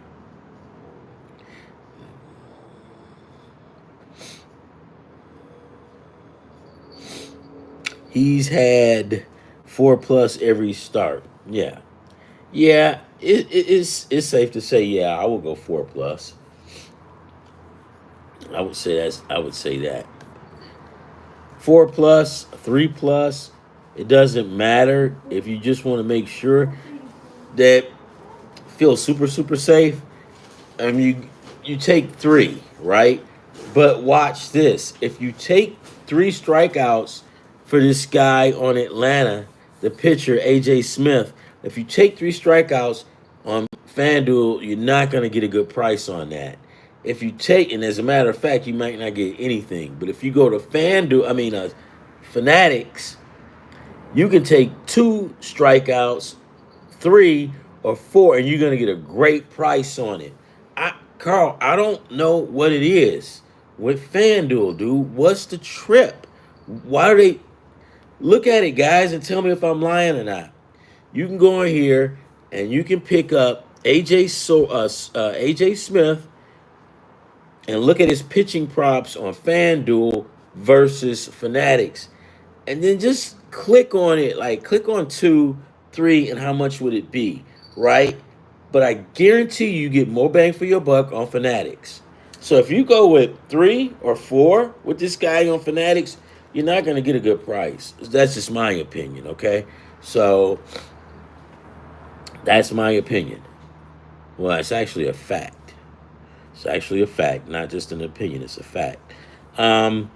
He's had 4+ every start. Yeah. Yeah, it's safe to say, yeah, I will go 4+. I would say that. 4+, 3+, it doesn't matter if you just want to make sure that feel super, super safe. I mean, you take 3, right? But watch this. If you take 3 strikeouts for this guy on Atlanta, the pitcher, AJ Smith, if you take 3 strikeouts on FanDuel, you're not going to get a good price on that. If you take, and as a matter of fact, you might not get anything. But if you go to Fanatics, you can take 2 strikeouts, 3 or 4, and you're going to get a great price on it. Carl, I don't know what it is with FanDuel, dude. What's the trip? Why do they look at it, guys, and tell me if I'm lying or not? You can go in here and you can pick up AJ Smith and look at his pitching props on FanDuel versus Fanatics, and then just click on it, like click on 2, 3, and how much would it be, right? But I guarantee you get more bang for your buck on Fanatics. So if you go with 3 or 4 with this guy on Fanatics, you're not going to get a good price. That's just my opinion, okay? So that's my opinion. Well, it's actually a fact. It's actually a fact, not just an opinion. It's a fact. The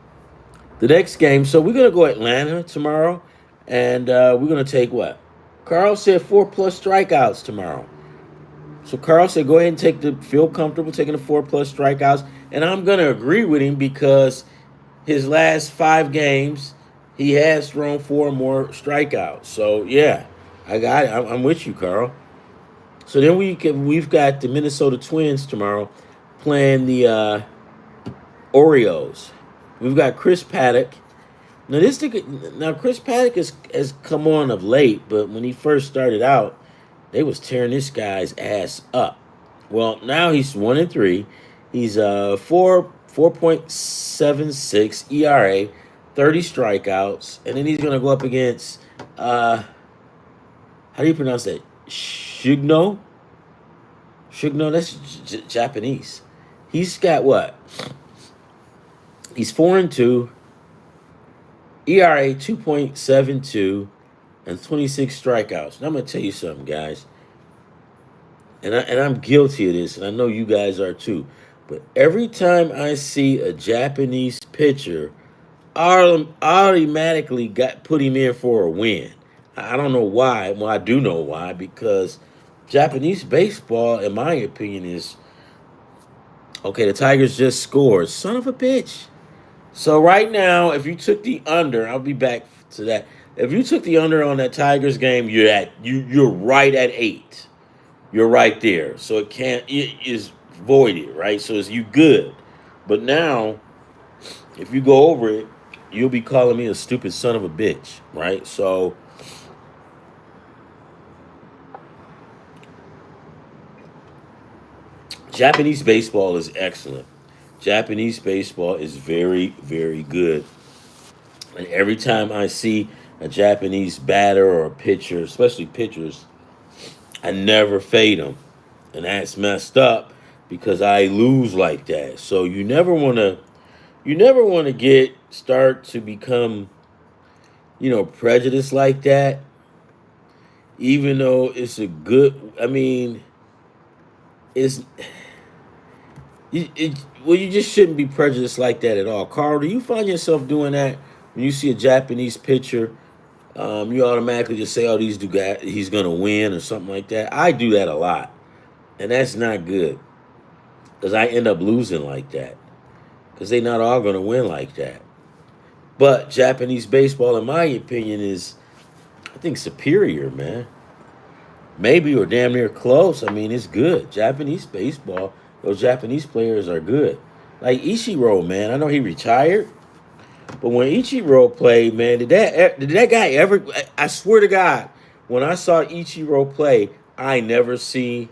next game, so we're going to go Atlanta tomorrow, and we're going to take what? Carl said 4+ strikeouts tomorrow. So Carl said, go ahead and feel comfortable taking the 4+ strikeouts. And I'm going to agree with him because his last 5 games, he has thrown 4 more strikeouts. So, yeah, I got it. I'm with you, Carl. So then we've got the Minnesota Twins tomorrow playing the Orioles. We've got Chris Paddock. Now Chris Paddock has come on of late, but when he first started out, they was tearing this guy's ass up. Well, now he's 1-3. He's 4.76 ERA, 30 strikeouts, and then he's gonna go up against how do you pronounce that? Shugno. That's Japanese. He's got what? He's 4-2, ERA 2.72, and 26 strikeouts. And I'm gonna tell you something, guys. And I'm guilty of this, and I know you guys are too. But every time I see a Japanese pitcher, I automatically put him in for a win. I don't know why. Well, I do know why, because Japanese baseball, in my opinion, is okay. The Tigers just scored. Son of a bitch. So right now, if you took the under, I'll be back to that. If you took the under on that Tigers game, you're right at 8. You're right there. So it is voided, right? So it's you good. But now, if you go over it, you'll be calling me a stupid son of a bitch, right? So Japanese baseball is excellent. Japanese baseball is very, very good. And every time I see a Japanese batter or a pitcher, especially pitchers, I never fade them. And that's messed up because I lose like that. So you never want to get start to become, prejudiced like that, even though it's a good, I mean, it's well, you just shouldn't be prejudiced like that at all. Carl, do you find yourself doing that when you see a Japanese pitcher? You automatically just say, "Oh, he's gonna win" or something like that. I do that a lot, and that's not good because I end up losing like that because they're not all gonna win like that. But Japanese baseball, in my opinion, is I think superior, man. Maybe or damn near close. I mean, it's good. Japanese baseball, those Japanese players are good. Like Ichiro, man. I know he retired, but when Ichiro played, man, did that guy ever? I swear to God, when I saw Ichiro play, I've never seen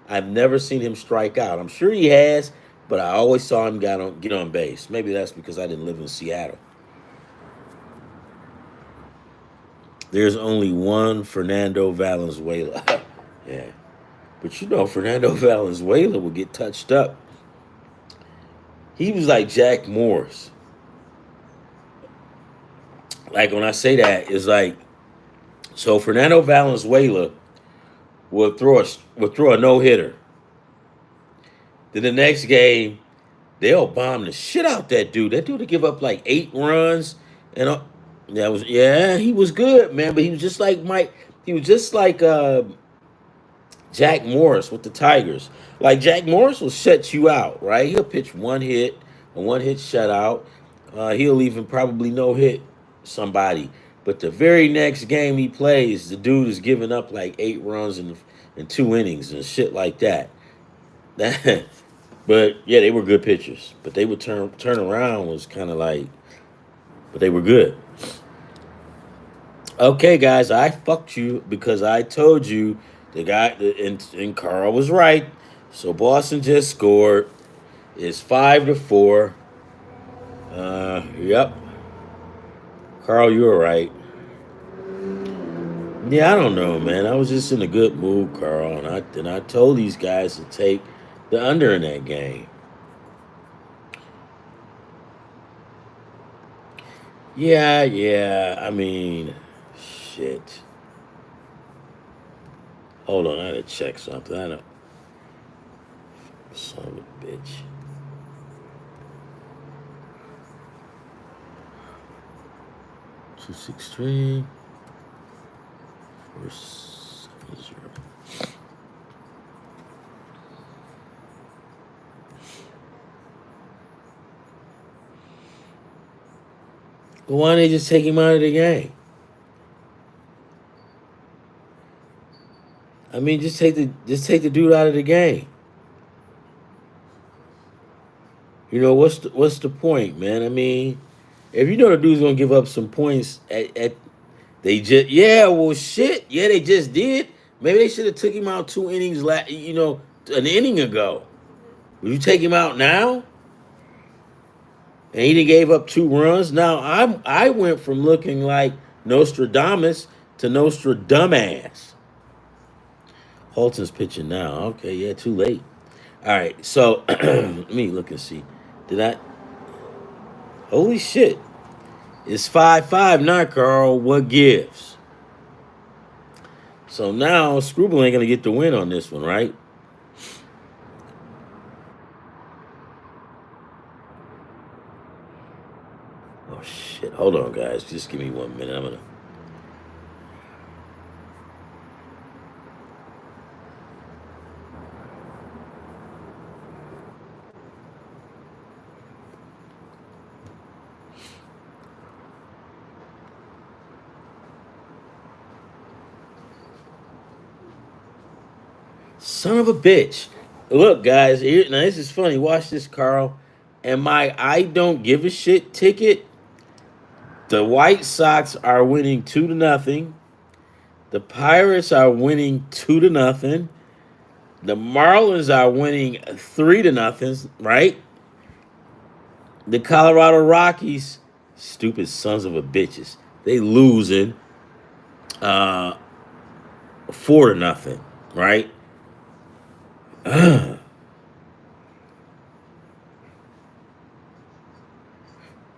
him strike out. I'm sure he has, but I always saw him get on base. Maybe that's because I didn't live in Seattle. There's only one Fernando Valenzuela. Yeah, but Fernando Valenzuela would get touched up. He was like Jack Morris. Like when I say that, it's like so Fernando Valenzuela will throw a no hitter. Then the next game, they'll bomb the shit out that dude. That dude would give up like 8 runs, and he was good, man. But he was just like Mike. He was just like Jack Morris with the Tigers. Like Jack Morris will shut you out, right? He'll pitch a one hit shutout. He'll even probably no hit somebody. But the very next game he plays, the dude is giving up like 8 runs in 2 innings and shit like that. But yeah, they were good pitchers. But they would turn around was kind of like, but they were good. Okay, guys, I fucked you because I told you and Carl was right. So Boston just scored. It's 5-4. Yep. Carl, you were right. Yeah, I don't know, man. I was just in a good mood, Carl, and I told these guys to take the under in that game. Yeah, yeah. I mean, shit. Hold on, I gotta check something. I don't. Son of a bitch. 263 470. But why don't they just take him out of the game? I mean, just take the dude out of the game. What's the point, man? I mean, if you know the dude's gonna give up some points at they just well shit they just did. Maybe they should have took him out 2 innings an inning ago. Would you take him out now? And he done gave up 2 runs. Now I went from looking like Nostradamus to Nostradamus. Holton's pitching now. Okay, yeah, too late. All right, so let me look and see. Did I? Holy shit! It's 5-5 now, Carl. What gives? So now Scrooble ain't gonna get the win on this one, right? Oh shit! Hold on, guys. Just give me 1 minute. I'm gonna. Son of a bitch. Look, guys, here, now this is funny. Watch this, Carl. And my I don't give a shit ticket. The White Sox are winning 2-0. The Pirates are winning 2-0. The Marlins are winning 3-0. Right? The Colorado Rockies, stupid sons of a bitches, they losing 4-0. Right?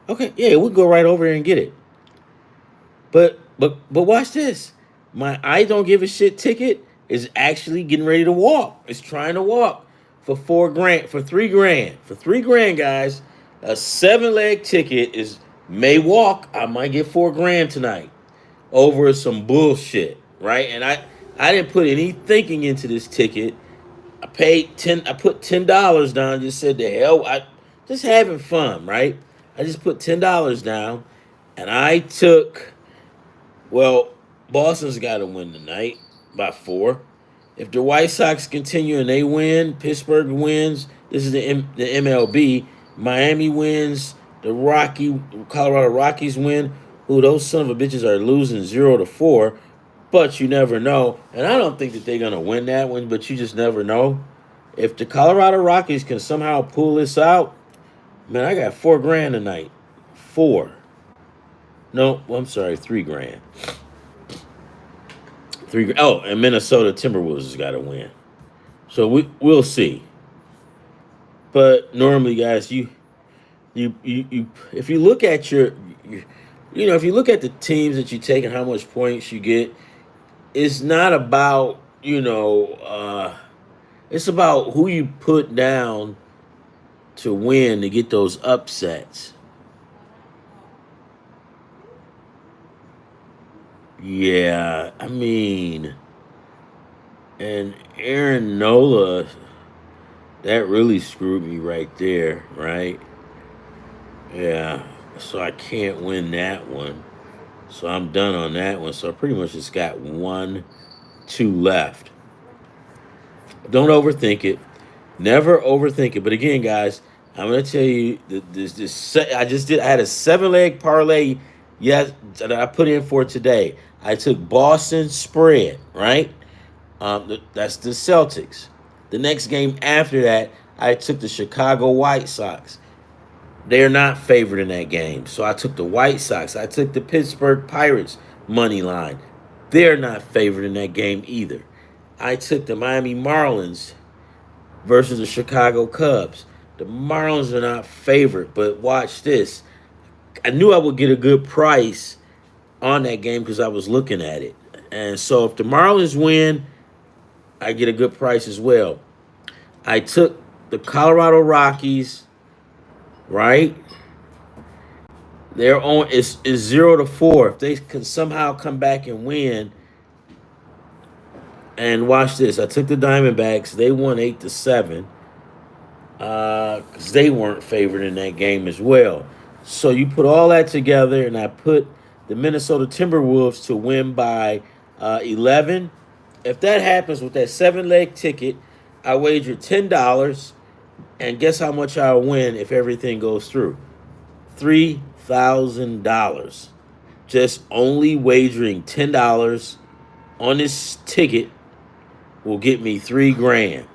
Okay, yeah, we'll go right over here and get it. But watch this. My I don't give a shit ticket is actually getting ready to walk. It's trying to walk for 4 grand, for 3 grand. For 3 grand, guys. A 7 leg ticket is may walk. I might get 4 grand tonight over some bullshit. Right? And I didn't put any thinking into this ticket. I put $10 down, just said the hell I just having fun, right? I just put $10 down and I took well, Boston's got to win tonight by 4. If the White Sox continue and they win, Pittsburgh wins. This is the MLB. Miami wins. Colorado Rockies win. Who those son of a bitches are losing 0-4, but you never know. And I don't think that they're gonna win that one, but you just never know. If the Colorado Rockies can somehow pull this out, man, I got 4 grand tonight. 4. No, well, I'm sorry, 3 grand. 3. Oh, and Minnesota Timberwolves has got to win. So we'll see. But normally, guys, you if you look at if you look at the teams that you take and how much points you get, it's not about it's about who you put down to win to get those upsets. Yeah, I mean, and Aaron Nola, that really screwed me right there, right? Yeah, so I can't win that one. So I'm done on that one. So I pretty much just got 1, 2 left. Don't overthink it. Never overthink it. But again, guys, I'm gonna tell you I had a 7 leg parlay. Yes, that I put in for today. I took Boston spread, right? That's the Celtics. The next game after that, I took the Chicago White Sox. They're not favored in that game. So I took the White Sox. I took the Pittsburgh Pirates money line. They're not favored in that game either. I took the Miami Marlins versus the Chicago Cubs. The Marlins are not favored, but watch this. I knew I would get a good price on that game because I was looking at it. And so if the Marlins win, I get a good price as well. I took the Colorado Rockies, right? They're on is 0-4. If they can somehow come back and win, and watch this. I took the Diamondbacks. They won 8-7. Because they weren't favored in that game as well. So you put all that together, and I put the Minnesota Timberwolves to win by 11. If that happens with that 7 leg ticket, I wager $10, and guess how much I'll win if everything goes through? $3,000. Just only wagering $10 on this ticket will get me 3 grand.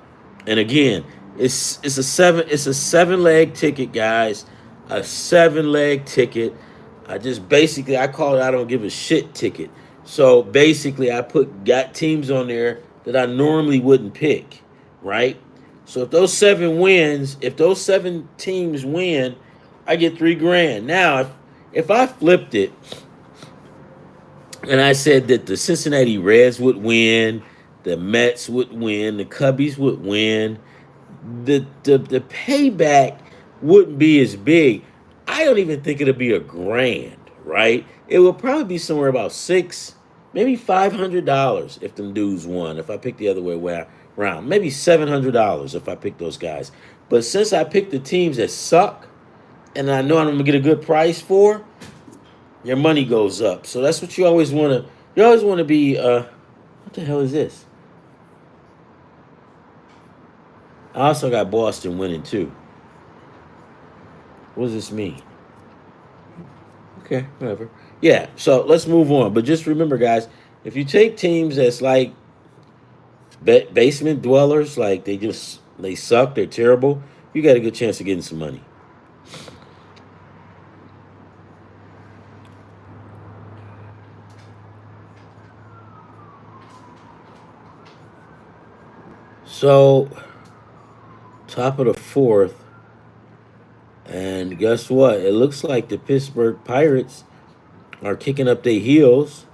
And again, it's a 7 leg ticket, guys. A 7 leg ticket. I call it I don't give a shit ticket. So basically I got teams on there that I normally wouldn't pick, right? So if those 7 teams win, I get 3 grand. Now if I flipped it and I said that the Cincinnati Reds would win, the Mets would win, the Cubbies would win, the payback wouldn't be as big. I don't even think it'll be a grand, right? It will probably be somewhere about maybe $500 if them dudes won. If I pick the other way around, maybe $700 if I pick those guys. But since I picked the teams that suck, and I know I'm gonna get a good price for, your money goes up. So that's what you always want to. You always want to be. What the hell is this? I also got Boston winning too. What does this mean? Okay, whatever. Yeah, so let's move on. But just remember, guys, if you take teams that's like basement dwellers, like they suck, they're terrible, you got a good chance of getting some money. So, top of the fourth, and guess what? It looks like the Pittsburgh Pirates are kicking up their heels,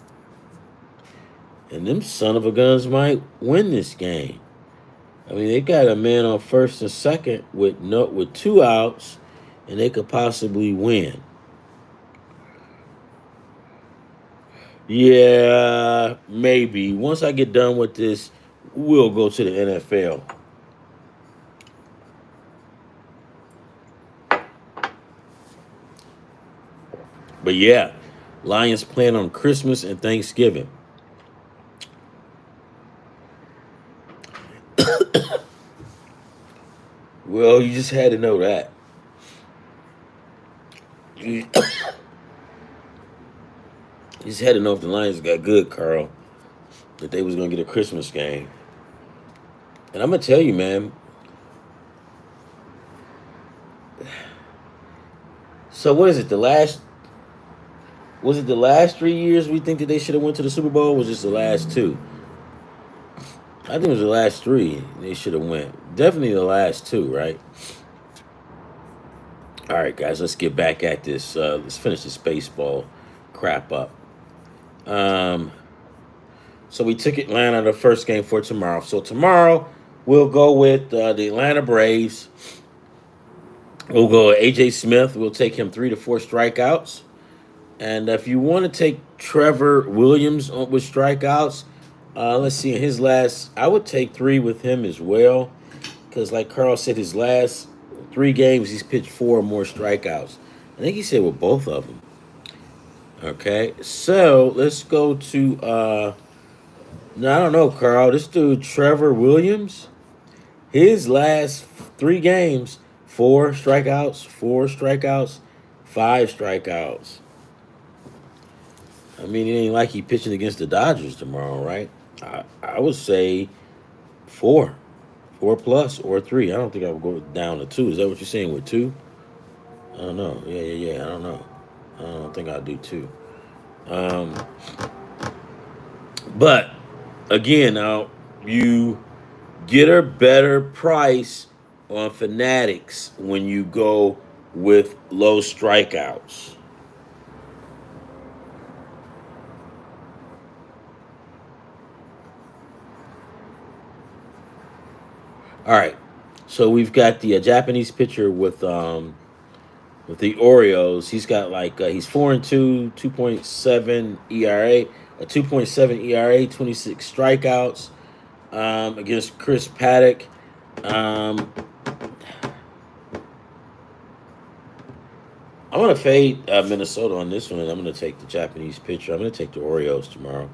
and them son of a guns might win this game. I mean, they got a man on first and second with two outs, and they could possibly win. Yeah, maybe. Once I get done with this, we'll go to the NFL. But yeah, Lions playing on Christmas and Thanksgiving. Well, you just had to know that. You just had to know if the Lions got good, Carl, that they was gonna get a Christmas game. And I'm gonna tell you, man. So what is it? The last was it the last 3 years we think that they should have went to the Super Bowl? Or was this the last two? I think it was the last three they should have went. Definitely the last two, right? All right, guys, let's get back at this. Let's finish this baseball crap up. Um, so we took Atlanta the first game for tomorrow. So tomorrow we'll go with the Atlanta Braves. We'll go with AJ Smith. We'll take him 3 to 4 strikeouts. And if you want to take Trevor Williams with strikeouts, let's see. In his last, I would take 3 with him as well, because like Carl said, his last 3 games he's pitched 4 or more strikeouts. I think he said with both of them. Okay, so let's go to. No, I don't know, Carl. This dude Trevor Williams. His last 3 games, 4 strikeouts, 4 strikeouts, 5 strikeouts. I mean, it ain't like he pitching against the Dodgers tomorrow, right? I would say 4, 4 plus or 3. I don't think I would go down to 2. Is that what you're saying with 2? I don't know. Yeah. I don't know. I don't think I'll do 2. Um, but again, now you get a better price on Fanatics when you go with low strikeouts. All right, so we've got the Japanese pitcher with the Orioles. He's got like he's 4-2, 2.7 ERA, a 2.7 ERA, 26 strikeouts against Chris Paddock. Um, I'm gonna fade Minnesota on this one, and I'm gonna take the Japanese pitcher. I'm gonna take the Orioles tomorrow,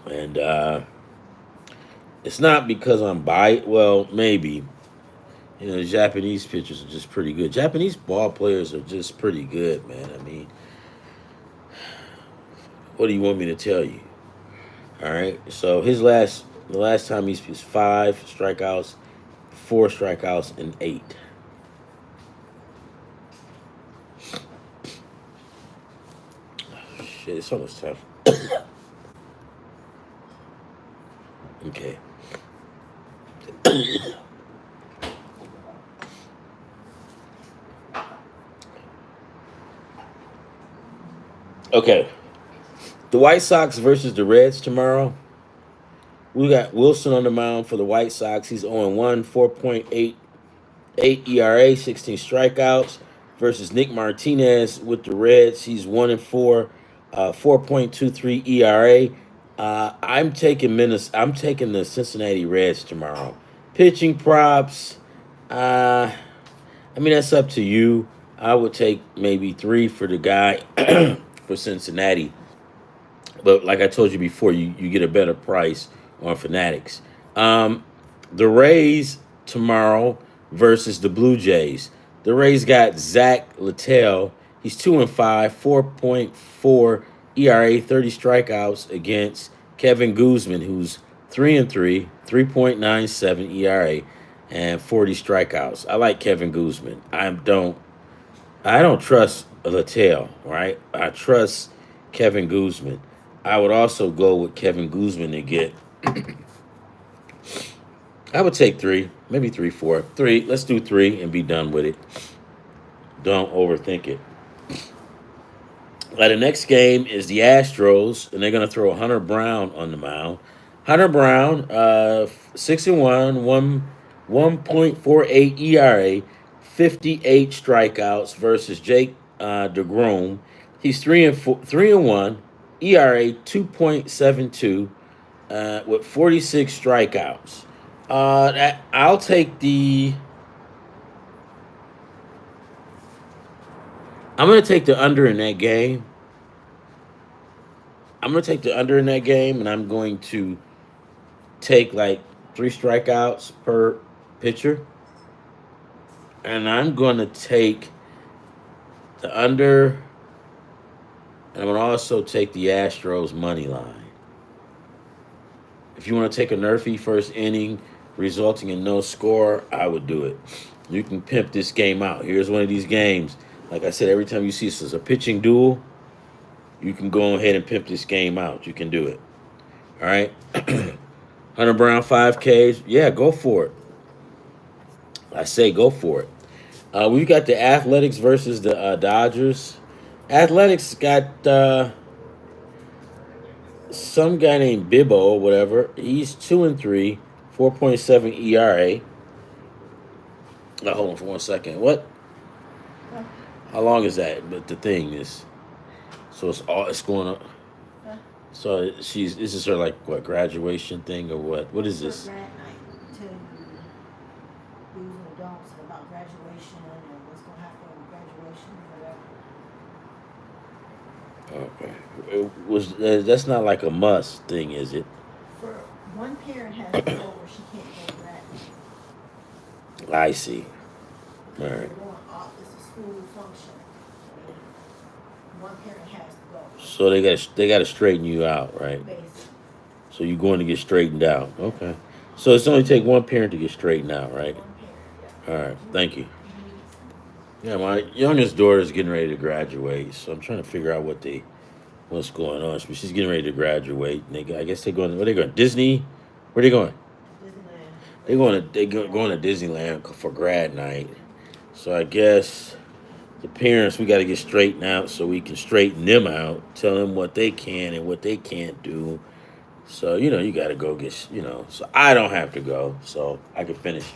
and it's not because I'm biased. Well, maybe. The Japanese pitchers are just pretty good. Japanese ball players are just pretty good, man. I mean, what do you want me to tell you? All right. So the last time he's 5 strikeouts, 4 strikeouts, and 8. Shit, it's almost tough. Okay. Okay. The White Sox versus the Reds tomorrow. We got Wilson on the mound for the White Sox. He's 0-1, 4.88 ERA, 16 strikeouts. Versus Nick Martinez with the Reds. He's 1-4, 4.23 ERA. I'm taking the Cincinnati Reds tomorrow. Pitching props. I mean, that's up to you. I would take maybe 3 for the guy for Cincinnati. But like I told you before, you get a better price on Fanatics. Um, The Rays tomorrow versus the Blue Jays. The Rays got Zach Littell. He's 2-5, 4.4 ERA, 30 strikeouts against Kevin Guzman, who's 3-3, 3.97 ERA, and 40 strikeouts. I like Kevin Guzman. I don't trust Littell, right? I trust Kevin Guzman. I would also go with Kevin Guzman to get. I would take three, maybe three, four, three. Let's do three and be done with it. Don't overthink it. The next game is the Astros, and they're going to throw Hunter Brown on the mound. Hunter Brown, 6-1, 1.48 ERA, 58 strikeouts versus Jake DeGrom. He's 3-1, ERA 2.72, with 46 strikeouts. I'll take the. I'm going to take the under in that game. I'm going to take the under in that game, and I'm going to take like 3 strikeouts per pitcher. And I'm going to take the under, and I'm going to also take the Astros money line. If you want to take a nerfy first inning resulting in no score, I would do it. You can pimp this game out. Here's one of these games. Like I said, every time you see this as a pitching duel, you can go ahead and pimp this game out. You can do it. All right? Hunter Brown 5Ks. Yeah, go for it. I say go for it. We've got the Athletics versus the Dodgers. Athletics got some guy named Bibbo or whatever. He's 2-3, 4.7 ERA. Hold on for 1 second. What? How long is that? But the thing is, so it's going up. So this is her like what, graduation thing or what? What is this? Grad night, tell you do's and don'ts about graduation and what's going to happen with graduation and whatever. Okay. It was that's not like a must thing, is it? For one parent has to go where she can't go to grad night. I see. All They're right. going off. It's a school function. One parent has to go. So they got to straighten you out, right? Basically. So you're going to get straightened out. Okay. So it's only take one parent to get straightened out, right? One parent, yeah. All right. Thank you. Yeah, my youngest daughter is getting ready to graduate, so I'm trying to figure out what's going on. She's getting ready to graduate. And I guess they're going. Where they going? Disney? Where they going? Disneyland. They're going to Disneyland for grad night. So I guess the parents, we got to get straightened out so we can straighten them out, tell them what they can and what they can't do. So, you got to go get, so I don't have to go, so I can finish.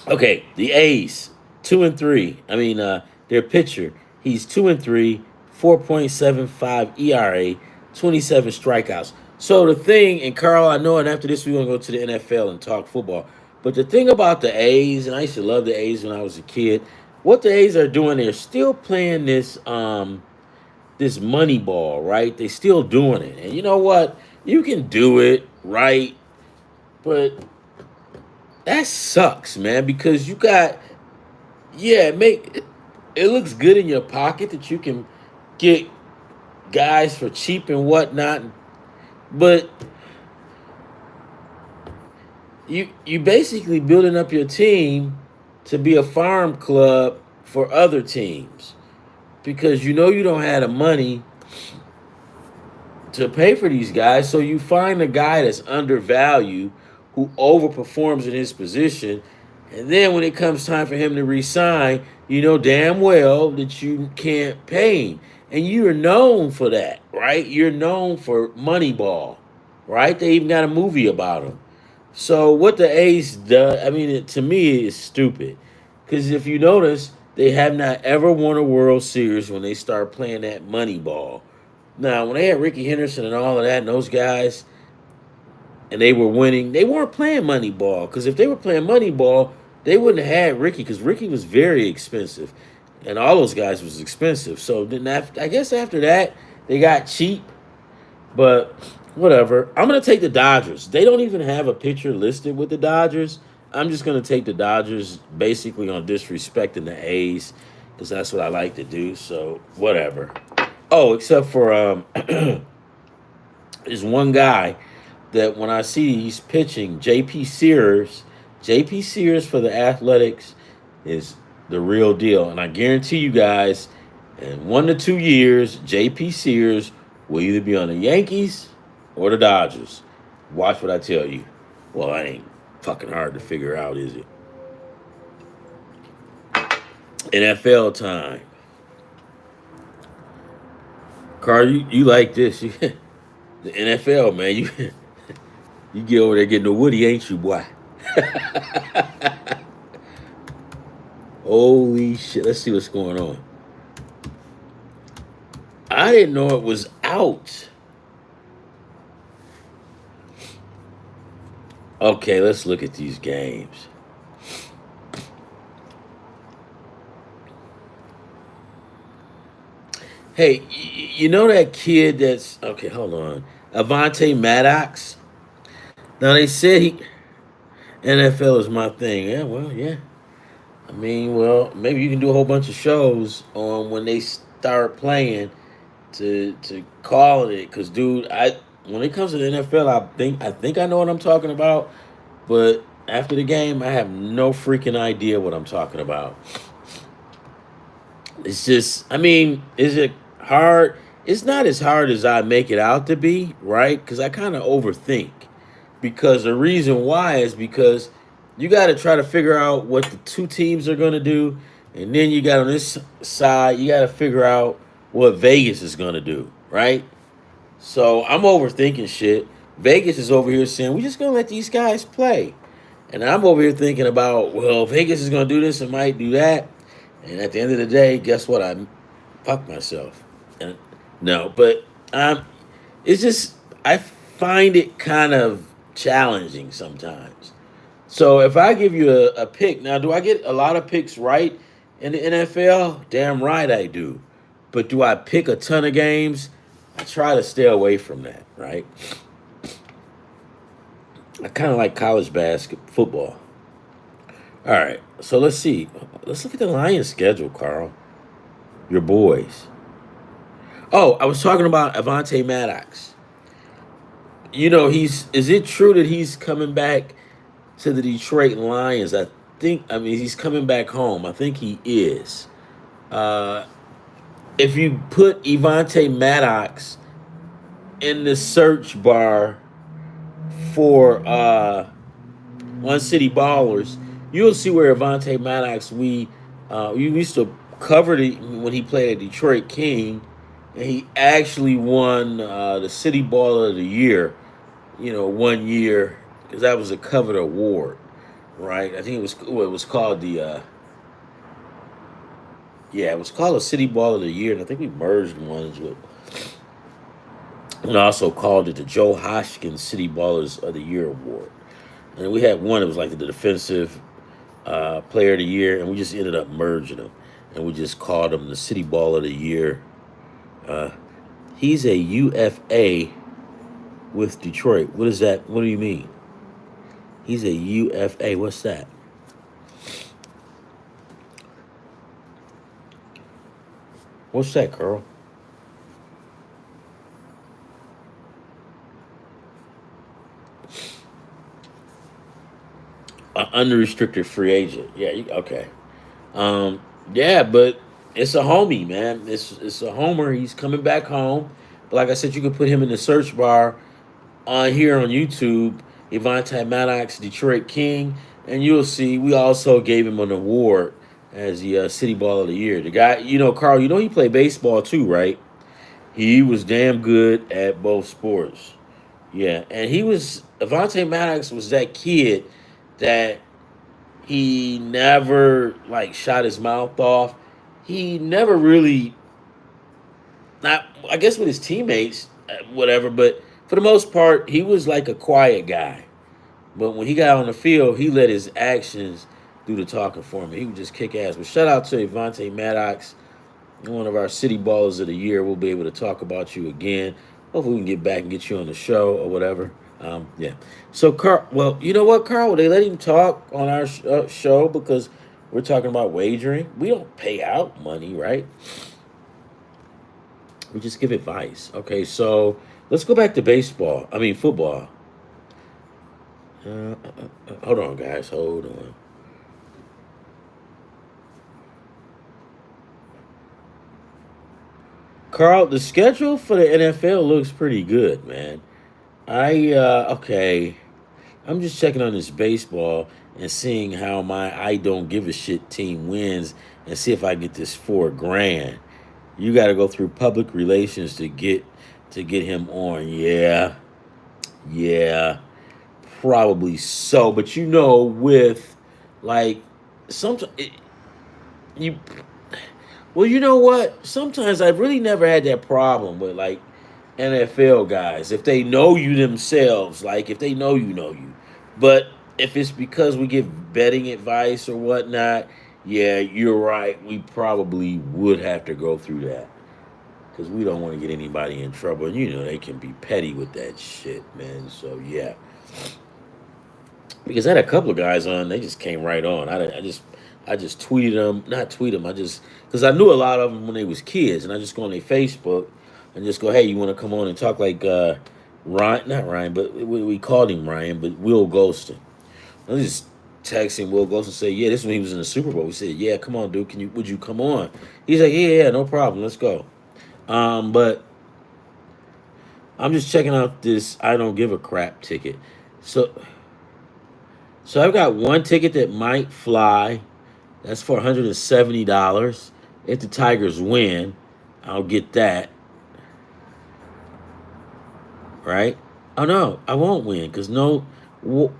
Okay, the A's, 2-3. I mean, their pitcher, he's 2-3, 4.75 ERA, 27 strikeouts. So the thing, and Carl, I know, and after this we're gonna go to the NFL and talk football. But the thing about the A's, and I used to love the A's when I was a kid, what the A's are doing, they're still playing this money ball, right? They still doing it. And you know what? You can do it, right? But that sucks, man, because you got, yeah, it looks good in your pocket that you can get guys for cheap and whatnot, but you basically building up your team to be a farm club for other teams because you don't have the money to pay for these guys, so you find a guy that's undervalued who overperforms in his position, and then when it comes time for him to resign, you know damn well that you can't pay him. And you're known for that, right? You're known for Moneyball, right? They even got a movie about him. So what the A's does, I mean, to me, it's stupid. Because if you notice, they have not ever won a World Series when they start playing that Moneyball. Now, when they had Ricky Henderson and all of that and those guys, and they were winning, they weren't playing Moneyball. Because if they were playing Moneyball, they wouldn't have had Ricky, because Ricky was very expensive. And all those guys was expensive. So then I guess after that, they got cheap. But Whatever. I'm gonna take the Dodgers. They don't even have a pitcher listed with the Dodgers. I'm just gonna take the Dodgers basically on disrespecting the A's because that's what I like to do. So whatever. Oh, except for there's one guy that when I see he's pitching, JP Sears. JP Sears for the Athletics is the real deal, and I guarantee you guys, in 1 to 2 years, JP Sears will either be on the Yankees or the Dodgers. Watch what I tell you. Well, that ain't fucking hard to figure out, is it? NFL time. Carl, you like this? The NFL, man. You get over there getting the woody, ain't you, boy? Holy shit! Let's see what's going on. I didn't know it was out. Okay, let's look at these games. Hey, you know that kid that's okay? Hold on, Avante Maddox. Now they said he NFL is my thing. Yeah, well, yeah. I mean, well, maybe you can do a whole bunch of shows on when they start playing to call it. Cause, dude, I when it comes to the NFL, I think I know what I'm talking about. But after the game, I have no freaking idea what I'm talking about. It's just, I mean, is it hard? It's not as hard as I make it out to be, right? Because I kind of overthink. Because the reason why is because you got to try to figure out what the two teams are going to do. And then you got on this side, you got to figure out what Vegas is going to do, right? So I'm overthinking shit. Vegas is over here saying, we're just going to let these guys play. And I'm over here thinking about, well, Vegas is going to do this and might do that. And at the end of the day, guess what? I fuck myself. And no, but it's just I find it kind of challenging sometimes. So if I give you a pick, now do I get a lot of picks right in the NFL? Damn right I do. But do I pick a ton of games? I try to stay away from that, right? I kind of like college football. All right, so let's see. Let's look at the Lions schedule, Carl. Your boys. Oh, I was talking about Avante Maddox. You know, is it true that he's coming back to the Detroit Lions? I mean, he's coming back home. I think he is. Uh, if you put Avante Maddox in the search bar for on City Ballers, you'll see where Avante Maddox we used to cover when he played at Detroit King, and he actually won the City Baller of the Year. You know, 1 year because that was a covered award, right? I think it was called the yeah, it was called a City Baller of the Year, and I think we merged ones with and also called it the Joe Hoskins City Ballers of the Year award. And we had one that was like the defensive player of the year, and we just ended up merging them, and we just called him the City Ball of the Year. Uh, he's a UFA with Detroit. What is that? What do you mean? He's a UFA. What's that? What's that, Carl? An unrestricted free agent. Yeah. Okay. Um, yeah, but it's a homie, man. It's a homer. He's coming back home. But like I said, you can put him in the search bar on here on YouTube, Evante Maddox, Detroit King, and you'll see we also gave him an award as the City Ball of the Year. The guy, Carl, he played baseball too, right? He was damn good at both sports. Yeah, and Evante Maddox was that kid that he never like shot his mouth off. He never really, not I guess with his teammates, whatever. But for the most part, he was like a quiet guy. But when he got on the field, he let his actions do the talking for him. He would just kick ass. But shout out to Avante Maddox, one of our City Ballers of the Year. We'll be able to talk about you again Hopefully, we can get back and get you on the show or whatever. Yeah. So, Carl, well, you know what, Carl? They let him talk on our show because we're talking about wagering. We don't pay out money, right? We just give advice. Okay, so let's go back to baseball. I mean, football. Hold on, guys. Hold on. Carl, the schedule for the NFL looks pretty good, man. Okay. I'm just checking on this baseball and seeing how my I don't give a shit team wins and see if I get this 4 grand. You got to go through public relations to get him on. Yeah, yeah, probably so. But with like sometimes you well, you know what? Sometimes I've really never had that problem with like NFL guys. If they know you themselves, like if they know you. But if it's because we give betting advice or whatnot, yeah, you're right. We probably would have to go through that because we don't want to get anybody in trouble. And they can be petty with that shit, man. So yeah, because I had a couple of guys on, they just came right on. I just tweeted them, not tweet them. I just because I knew a lot of them when they was kids, and I just go on their Facebook and just go, hey, you want to come on and talk like Ryan, not Ryan, but we called him Ryan, but Will Golston. I just texting Will Golston and say, yeah, this is when he was in the Super Bowl. We said, yeah, come on, dude, would you come on? He's like, yeah, no problem, let's go. But I'm just checking out this I don't give a crap ticket. So so I've got one ticket that might fly. That's for $170. If the Tigers win, I'll get that, right? Oh no, I won't win because no. Wo-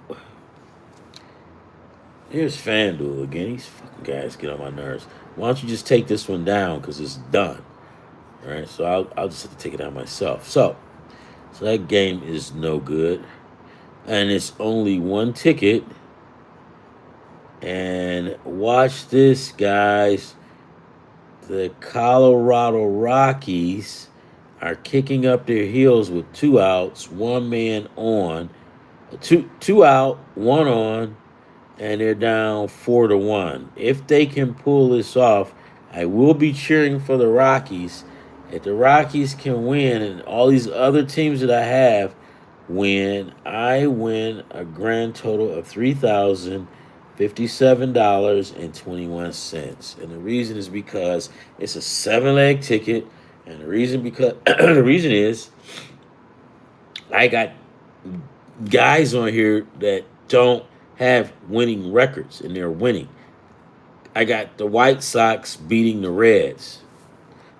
Here's FanDuel again. These fucking guys get on my nerves. Why don't you just take this one down because it's done, all right? So I'll just have to take it down myself. So that game is no good, and it's only one ticket. And watch this, guys. The Colorado Rockies are kicking up their heels with 2 outs, one man on, two out, one on, and they're down 4-1. If they can pull this off, I will be cheering for the Rockies. If the Rockies can win, and all these other teams that I have win, I win a grand total of $3,057.21. And the reason is because it's a 7 leg ticket. And the reason because the reason is I got guys on here that don't have winning records and they're winning. I got the White Sox beating the Reds.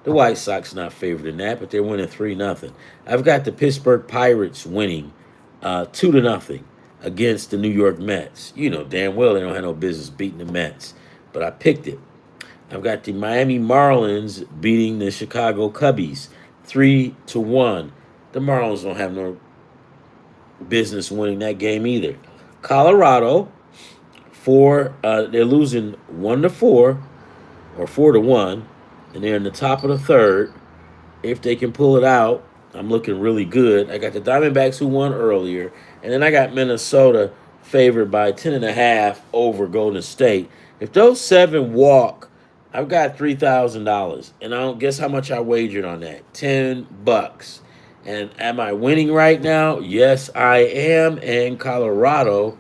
The White Sox not favored in that, but they're winning 3-0. I've got the Pittsburgh Pirates winning 2-0 against the New York Mets. You know damn well they don't have no business beating the Mets, but I picked it. I've got the Miami Marlins beating the Chicago Cubbies 3-1. The Marlins don't have no business winning that game either. Colorado they're losing 1-4 or 4-1, and they're in the top of the third. If they can pull it out, I'm looking really good. I got the Diamondbacks who won earlier, and then I got Minnesota favored by 10.5 over Golden State. If those 7 walk, I've got $3,000, and I don't guess how much I wagered on that. $10. And am I winning right now? Yes, I am. And Colorado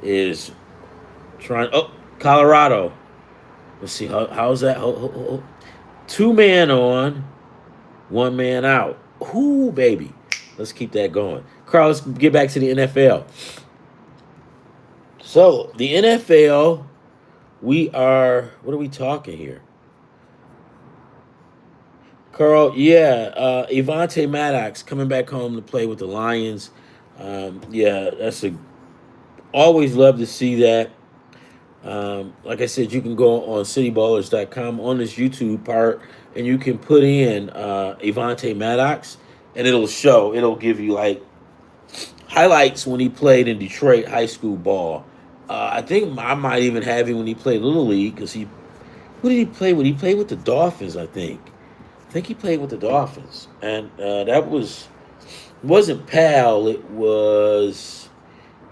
is trying. Oh, Colorado. Let's see how's that. 2 man on, 1 man out. Ooh, baby. Let's keep that going. Carl, let's get back to the NFL. So, the NFL, what are we talking here? Carl, yeah, Evante Maddox coming back home to play with the Lions. Yeah, always love to see that. Like I said, you can go on Cityballers.com on this YouTube part, and you can put in Evante Maddox, and it'll give you like highlights when he played in Detroit high school ball. I think I might even have him when he played Little League because who did he play with? He played with the Dolphins, I think. I think he played with the Dolphins, and that was It wasn't Pal. It was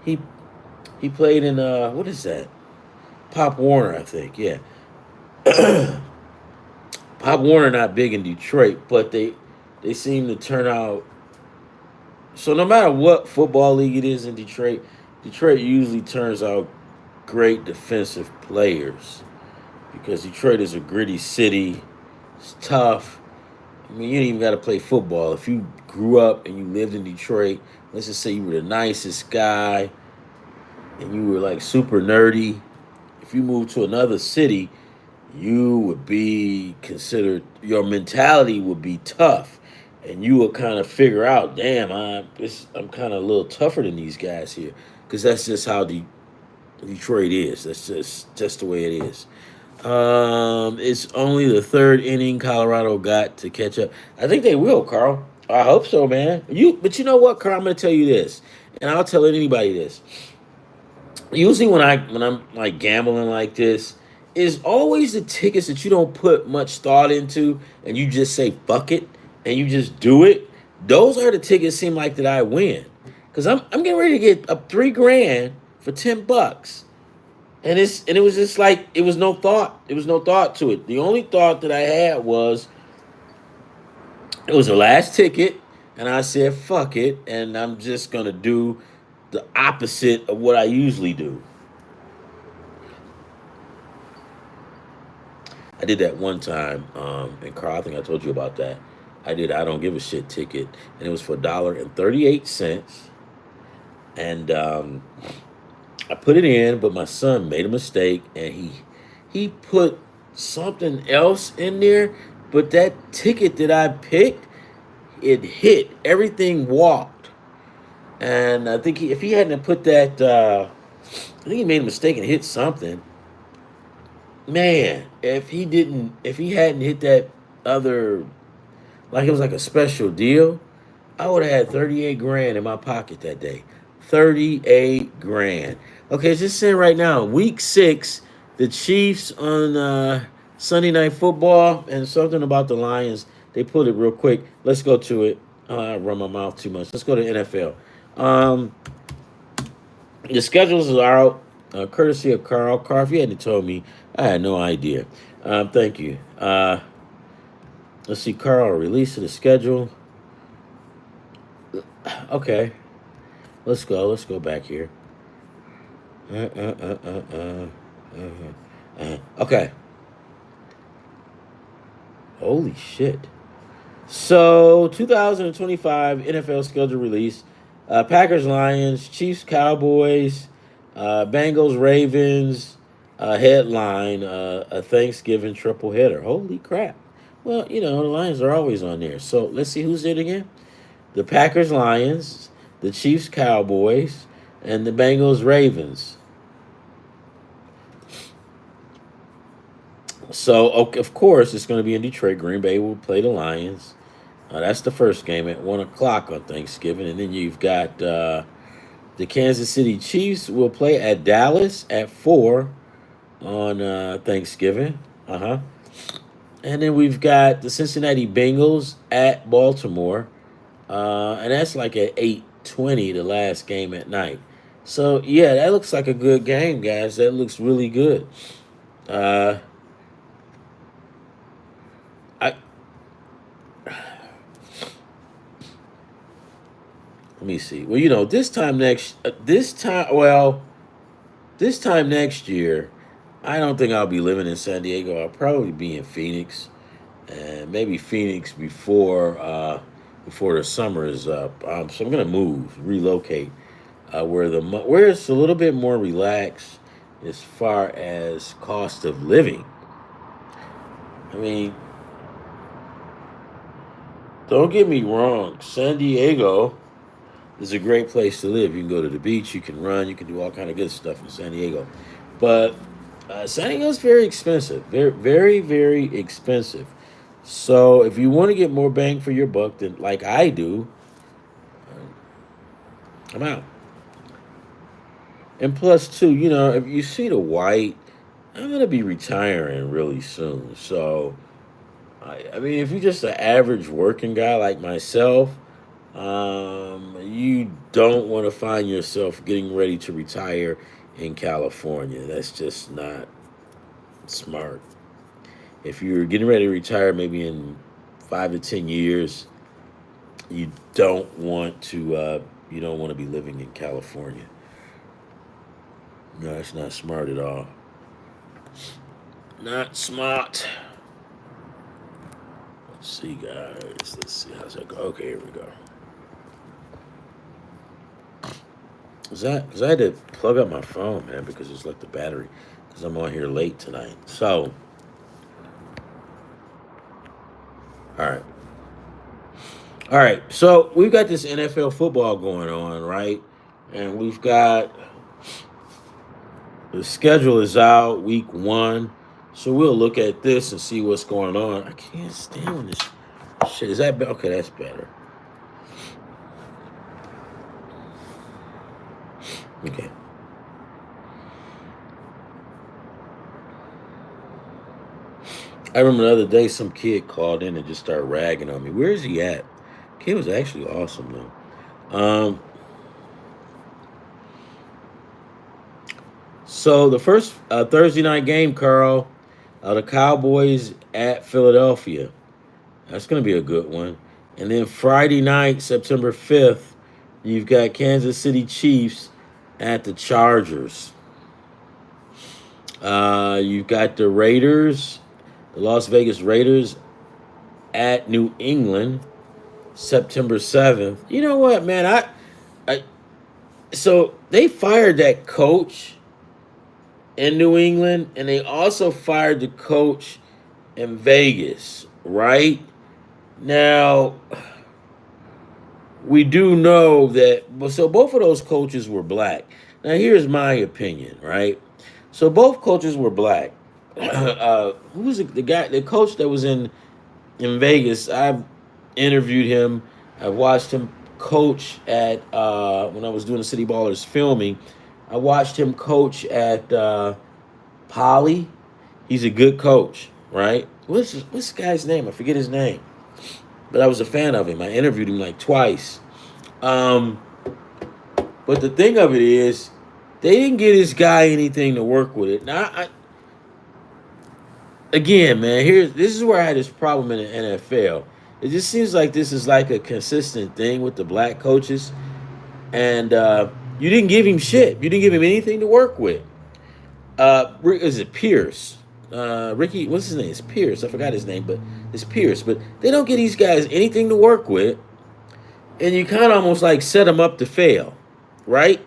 he. He played in what is that? Pop Warner, I think. Yeah, Pop Warner not big in Detroit, but they seem to turn out. So no matter what football league it is in Detroit, Detroit usually turns out great defensive players because Detroit is a gritty city. It's tough. I mean, you ain't even got to play football. If you grew up and you lived in Detroit, let's just say you were the nicest guy and you were like super nerdy. If you moved to another city, you would be considered, your mentality would be tough. And you would kind of figure out, damn, I'm kind of a little tougher than these guys here. Because that's just how Detroit is. That's just the way it is. It's only the third inning Colorado got to catch up. I think they will, Carl. I hope so, man. But you know what, Carl? I'm gonna tell you this, and I'll tell anybody this. Usually, when I'm like gambling like this, is always the tickets that you don't put much thought into, and you just say fuck it, and you just do it. Those are the tickets seem like that I win, because I'm getting ready to get up 3 grand for $10. And it was just like it was no thought. It was no thought to it. The only thought that I had was it was the last ticket, and I said fuck it, and I'm just gonna do the opposite of what I usually do. I did that one time, and Carl, I think I told you about that. I did I don't give a shit ticket, and it was for $1.38, and I put it in, but my son made a mistake, and he put something else in there. But that ticket that I picked, it hit. Everything walked, and I think if he hadn't put that, I think he made a mistake and hit something. Man, if he hadn't hit that other, like it was like a special deal, I would have had 38 grand in my pocket that day. 38 grand. Okay, it's just saying right now, week 6, the Chiefs on Sunday Night Football, and something about the Lions. They put it real quick. Let's go to it. I run my mouth too much. Let's go to NFL. Um, the schedules are out, courtesy of Carl. Carl, if you hadn't told me, I had no idea. Thank you. Let's see, Carl, release of the schedule. Okay, let's go. Let's go back here. Okay. Holy shit. So, 2025 NFL schedule release. Packers, Lions, Chiefs, Cowboys, Bengals, Ravens, headline, a Thanksgiving triple header. Holy crap. Well, the Lions are always on there. So, let's see who's in again. The Packers, Lions, the Chiefs, Cowboys, and the Bengals, Ravens. So, okay, of course, it's going to be in Detroit. Green Bay will play the Lions. That's the first game at 1 o'clock on Thanksgiving, and then you've got the Kansas City Chiefs will play at Dallas at 4 on Thanksgiving. And then we've got the Cincinnati Bengals at Baltimore, and that's like at 8:20, the last game at night. So yeah, that looks like a good game, guys. That looks really good. Uh, I Let me see. Well, this time next year, I don't think I'll be living in San Diego. I'll probably be in Phoenix, and maybe Phoenix before the summer is up. So I'm gonna relocate, where it's a little bit more relaxed as far as cost of living. I mean, don't get me wrong, San Diego is a great place to live. You can go to the beach, you can run, you can do all kind of good stuff in San Diego. But San Diego is very expensive, very, very, very expensive. So if you want to get more bang for your buck than like I do, I'm out. And plus, too, if you see the white, I'm gonna be retiring really soon. So I mean, if you're just an average working guy like myself, You don't want to find yourself getting ready to retire in California. That's just not smart. If you're getting ready to retire, maybe in 5 to 10 years, you don't want to. You don't want to be living in California. No, it's not smart at all. Not smart. Let's see, guys. Let's see how's that go. Okay, here we go. Is that because I had to plug up my phone, man, because it's like the battery. Because I'm on here late tonight. So, all right. All right. So, we've got this NFL football going on, right? And we've got the schedule is out week 1. So, we'll look at this and see what's going on. I can't stand when this shit. Is that better? Okay, that's better. Okay. I remember the other day some kid called in and just started ragging on me. Where is he at? Kid was actually awesome though. So the first Thursday night game, Carl, the Cowboys at Philadelphia. That's going to be a good one. And then Friday night, September 5th, you've got Kansas City Chiefs at the Chargers. You've got the Raiders, the Las Vegas Raiders at New England, September 7th. You know what, man? I so they fired that coach in New England, and they also fired the coach in Vegas, right? Now, we do know that, so both of those coaches were black. Now, here's my opinion, right? So both coaches were black. Who was the guy, the coach that was in Vegas? I've interviewed him. I've watched him coach at when I was doing the City Ballers filming. I watched him coach at Poly. He's a good coach, right? What's this guy's name? I forget his name, but I was a fan of him. I interviewed him like twice. Um, but the thing of it is, they didn't get this guy anything to work with it. Now, again, man, this is where I had this problem in the NFL. It just seems like this is like a consistent thing with the black coaches, and you didn't give him shit. You didn't give him anything to work with. Is it Pierce? Ricky, what's his name? It's Pierce. I forgot his name, but it's Pierce. But they don't get these guys anything to work with, and you kind of almost like set them up to fail, right?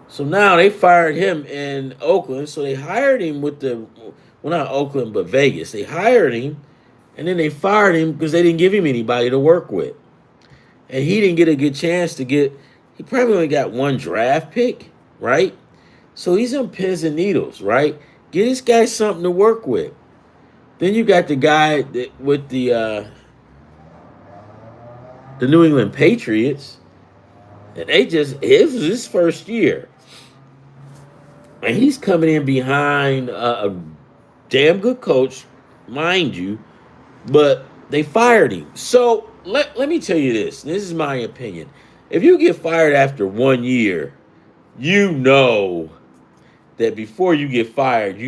So now they fired him in Oakland. So they hired him well, not Oakland, but Vegas. They hired him, and then they fired him because they didn't give him anybody to work with. And he didn't get a good chance to he probably only got one draft pick, right? So he's on pins and needles, right? Get this guy something to work with. Then you got the guy with the New England Patriots, and it was his first year. And he's coming in behind a damn good coach, mind you, but they fired him. So let me tell you this. This is my opinion. If you get fired after 1 year, you know that before you get fired,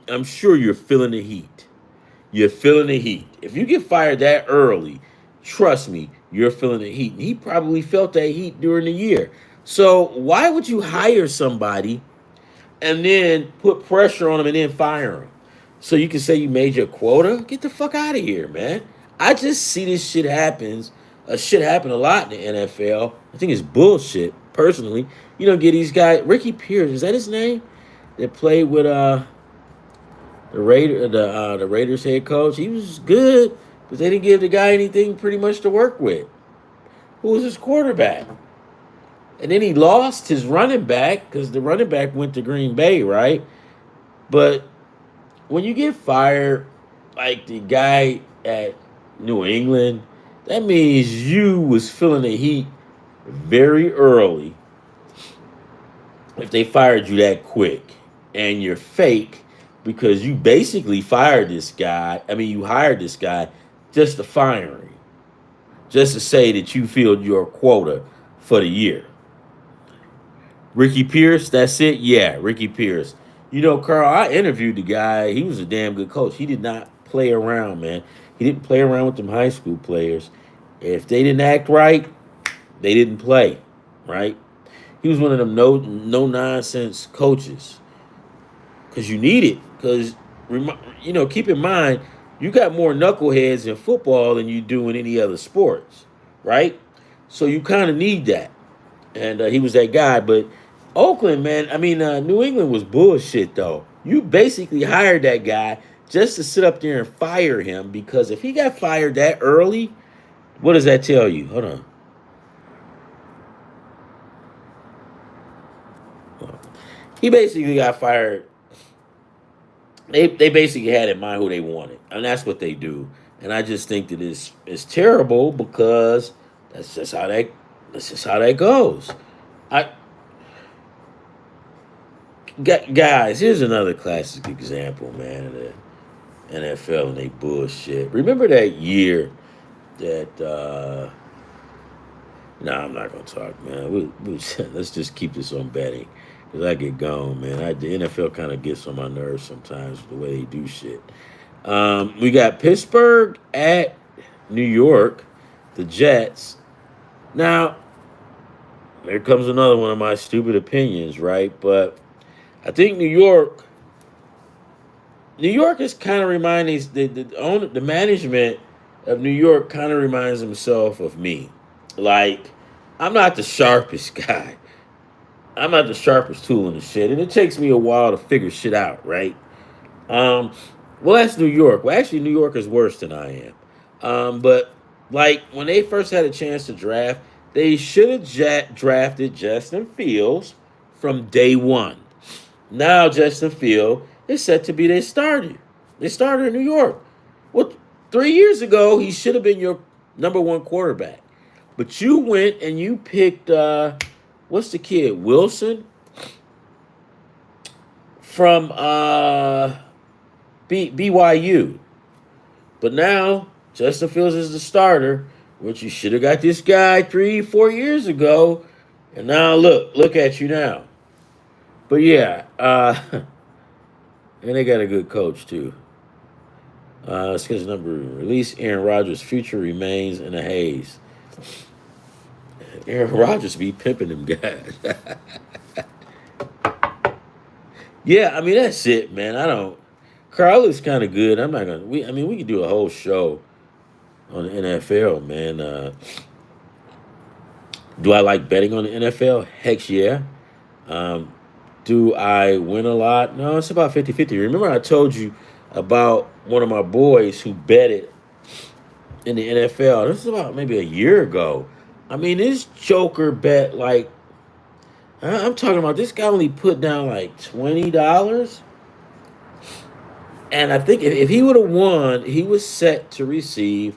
I'm sure you're feeling the heat. You're feeling the heat. If you get fired that early, trust me, you're feeling the heat. And he probably felt that heat during the year. So why would you hire somebody and then put pressure on them and then fire them? So you can say you made your quota? Get the fuck out of here, man. I just see this shit happens. Shit happen a lot in the NFL. I think it's bullshit, personally. You don't get these guys. Ricky Pierce, is that his name? That played with the Raiders head coach. He was good, but they didn't give the guy anything pretty much to work with. Who was his quarterback? And then he lost his running back because the running back went to Green Bay, right? But when you get fired, like the guy at New England, that means you was feeling the heat very early if they fired you that quick. And you're fake because you basically fired this guy. I mean, you hired this guy just to fire him. just to say that you filled your quota for the year. Ricky Pierce, that's it? Yeah, Ricky Pierce. You know, Carl, I interviewed the guy. He was a damn good coach. He did not play around, man. He didn't play around with them high school players. If they didn't act right, they didn't play, right? He was one of them no nonsense coaches because you need it. Because keep in mind, you got more knuckleheads in football than you do in any other sports, right? So you kind of need that, and he was that guy. But Oakland, man, New England was bullshit though. You basically hired that guy just to sit up there and fire him because if he got fired that early, what does that tell you? Hold on. He basically got fired. They basically had in mind who they wanted, and that's what they do. And I just think that it's terrible because that's just how that that's just how that goes. I guys, here's another classic example, man, of the NFL and they bullshit. Remember that year that no, I'm not gonna talk, man. Let's just keep this on betting because I get gone, man. The NFL kind of gets on my nerves sometimes with the way they do shit. We got Pittsburgh at New York, the Jets. Now, there comes another one of my stupid opinions, right? But I think New York is kind of reminding the management of New York kind of reminds himself of me. Like, I'm not the sharpest guy. I'm not the sharpest tool in the shit, and it takes me a while to figure shit out, right? Um, well, that's New York. Well, actually, New York is worse than I am. But like when they first had a chance to draft, they should have drafted Justin Fields from day one. Now Justin Field is set to be their starter. They started in New York. Well, 3 years ago, he should have been your number one quarterback. But you went and you picked what's the kid? Wilson from BYU. But now Justin Fields is the starter, which you should have got this guy 3, 4 years ago. And now look at you now. But yeah, and they got a good coach too. Schedule number release. Aaron Rodgers' future remains in a haze. Aaron Rodgers be pimping them guys. Yeah, that's it, man. I don't. Carl looks kind of good. I'm not gonna. We could do a whole show on the NFL, man. Do I like betting on the NFL? Heck yeah. Um, do I win a lot? No, it's about 50-50. Remember I told you about one of my boys who betted in the NFL. This is about maybe a year ago. This Joker bet like I'm talking about this guy only put down like $20. And I think if he would have won, he was set to receive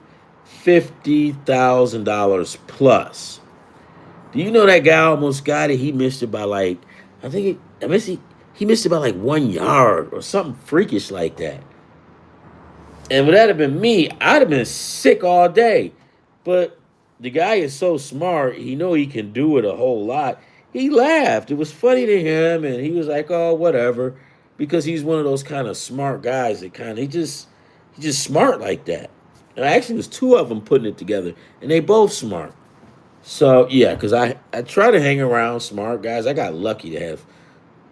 $50,000 plus. Do you know that guy almost got it? He missed it by like, I think he missed it by like 1 yard or something freakish like that. And would that have been me, I'd have been sick all day. But the guy is so smart, he know he can do it a whole lot. He laughed. It was funny to him, and he was like, "Oh, whatever," because he's one of those kind of smart guys that he's just smart like that. And actually, it was two of them putting it together, and they both smart. So yeah, because I try to hang around smart guys. I got lucky to have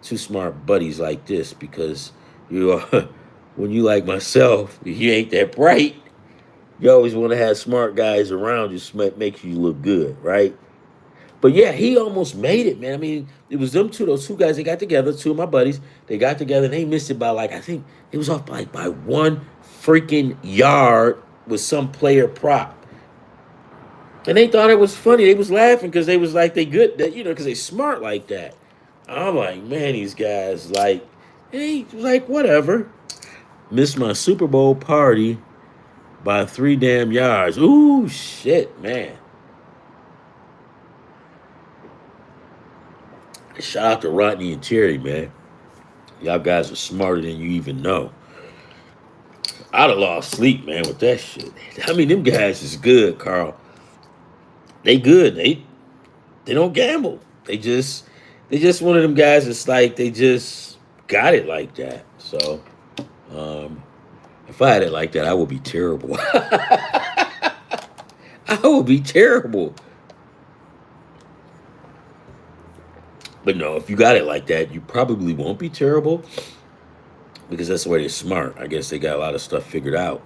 two smart buddies like this because you are, when you like myself, you ain't that bright. You always want to have smart guys around you, makes you look good, right? But yeah, he almost made it, man. It was those two guys. They got together, two of my buddies. They got together and they missed it by like I think it was off by 1 freaking yard with some player prop. And they thought it was funny. They was laughing because they was like they good that because they smart like that. I'm like, man, these guys like, hey, like whatever. Missed my Super Bowl party by 3 damn yards. Ooh, shit, man. Shout out to Rodney and Terry, man. Y'all guys are smarter than you even know. I'd have lost sleep, man, with that shit. Them guys is good, Carl. They good. They don't gamble. They just one of them guys. It's like they just got it like that. So um, if I had it like that, I would be terrible. I would be terrible. But no, if you got it like that, you probably won't be terrible because that's the way they're smart. I guess they got a lot of stuff figured out.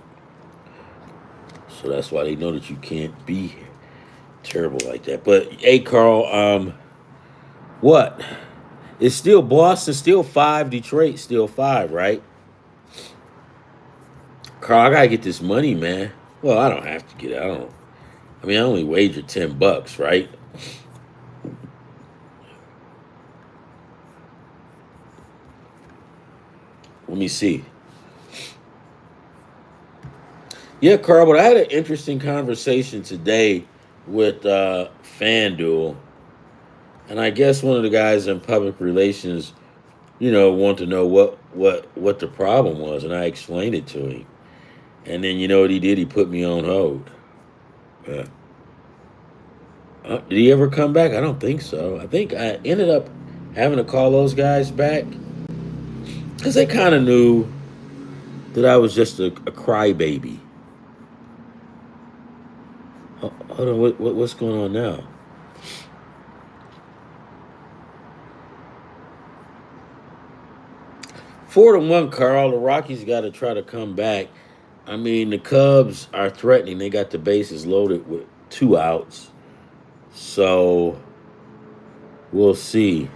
So that's why they know that you can't be terrible like that. But hey, Carl, what? It's still Boston, still five, Detroit, still five, right? Carl, I gotta get this money, man. Well, I don't have to get it. I don't. I mean, I only wagered $10, right? Let me see. Yeah, Carl, but I had an interesting conversation today with FanDuel, and I guess one of the guys in public relations, wanted to know what the problem was, and I explained it to him. And then you know what he did? He put me on hold. Uh, did he ever come back? I don't think so. I think I ended up having to call those guys back because they kind of knew that I was just a crybaby. Hold on, what's going on now? 4-1, Carl. The Rockies got to try to come back. I mean, the Cubs are threatening. They got the bases loaded with 2 outs. So we'll see.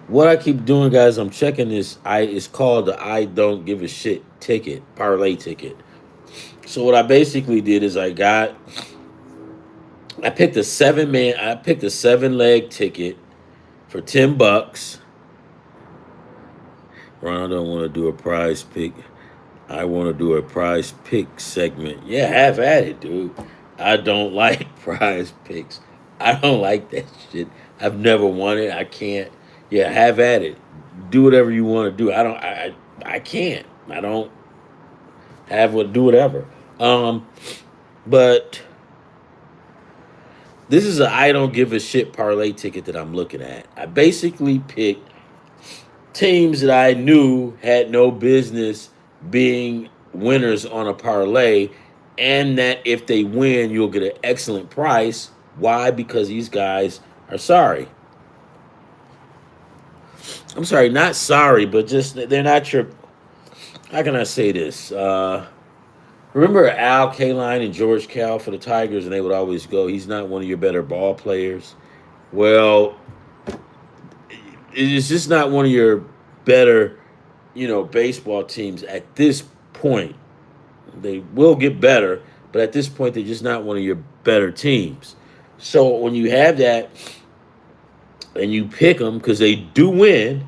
What I keep doing, guys, I'm checking this. It's called the I don't give a shit ticket, parlay ticket. So what I basically did is I picked a 7-leg ticket for $10. Ron, I don't want to do a prize pick. I want to do a prize pick segment. Yeah, have at it, dude. I don't like prize picks. I don't like that shit. I've never won it. I can't. Yeah, have at it. Do whatever you want to do. I don't. I can't. I don't do whatever. But this is a I don't give a shit parlay ticket that I'm looking at. I basically picked teams that I knew had no business being winners on a parlay, and that if they win, you'll get an excellent price. Why? Because these guys are sorry. I'm sorry, not sorry, but just they're not your. How can I say this? Remember Al Kaline and George Cal for the Tigers, and they would always go, he's not one of your better ball players. Well, it's just not one of your better, baseball teams at this point. They will get better, but at this point, they're just not one of your better teams. So when you have that and you pick them because they do win,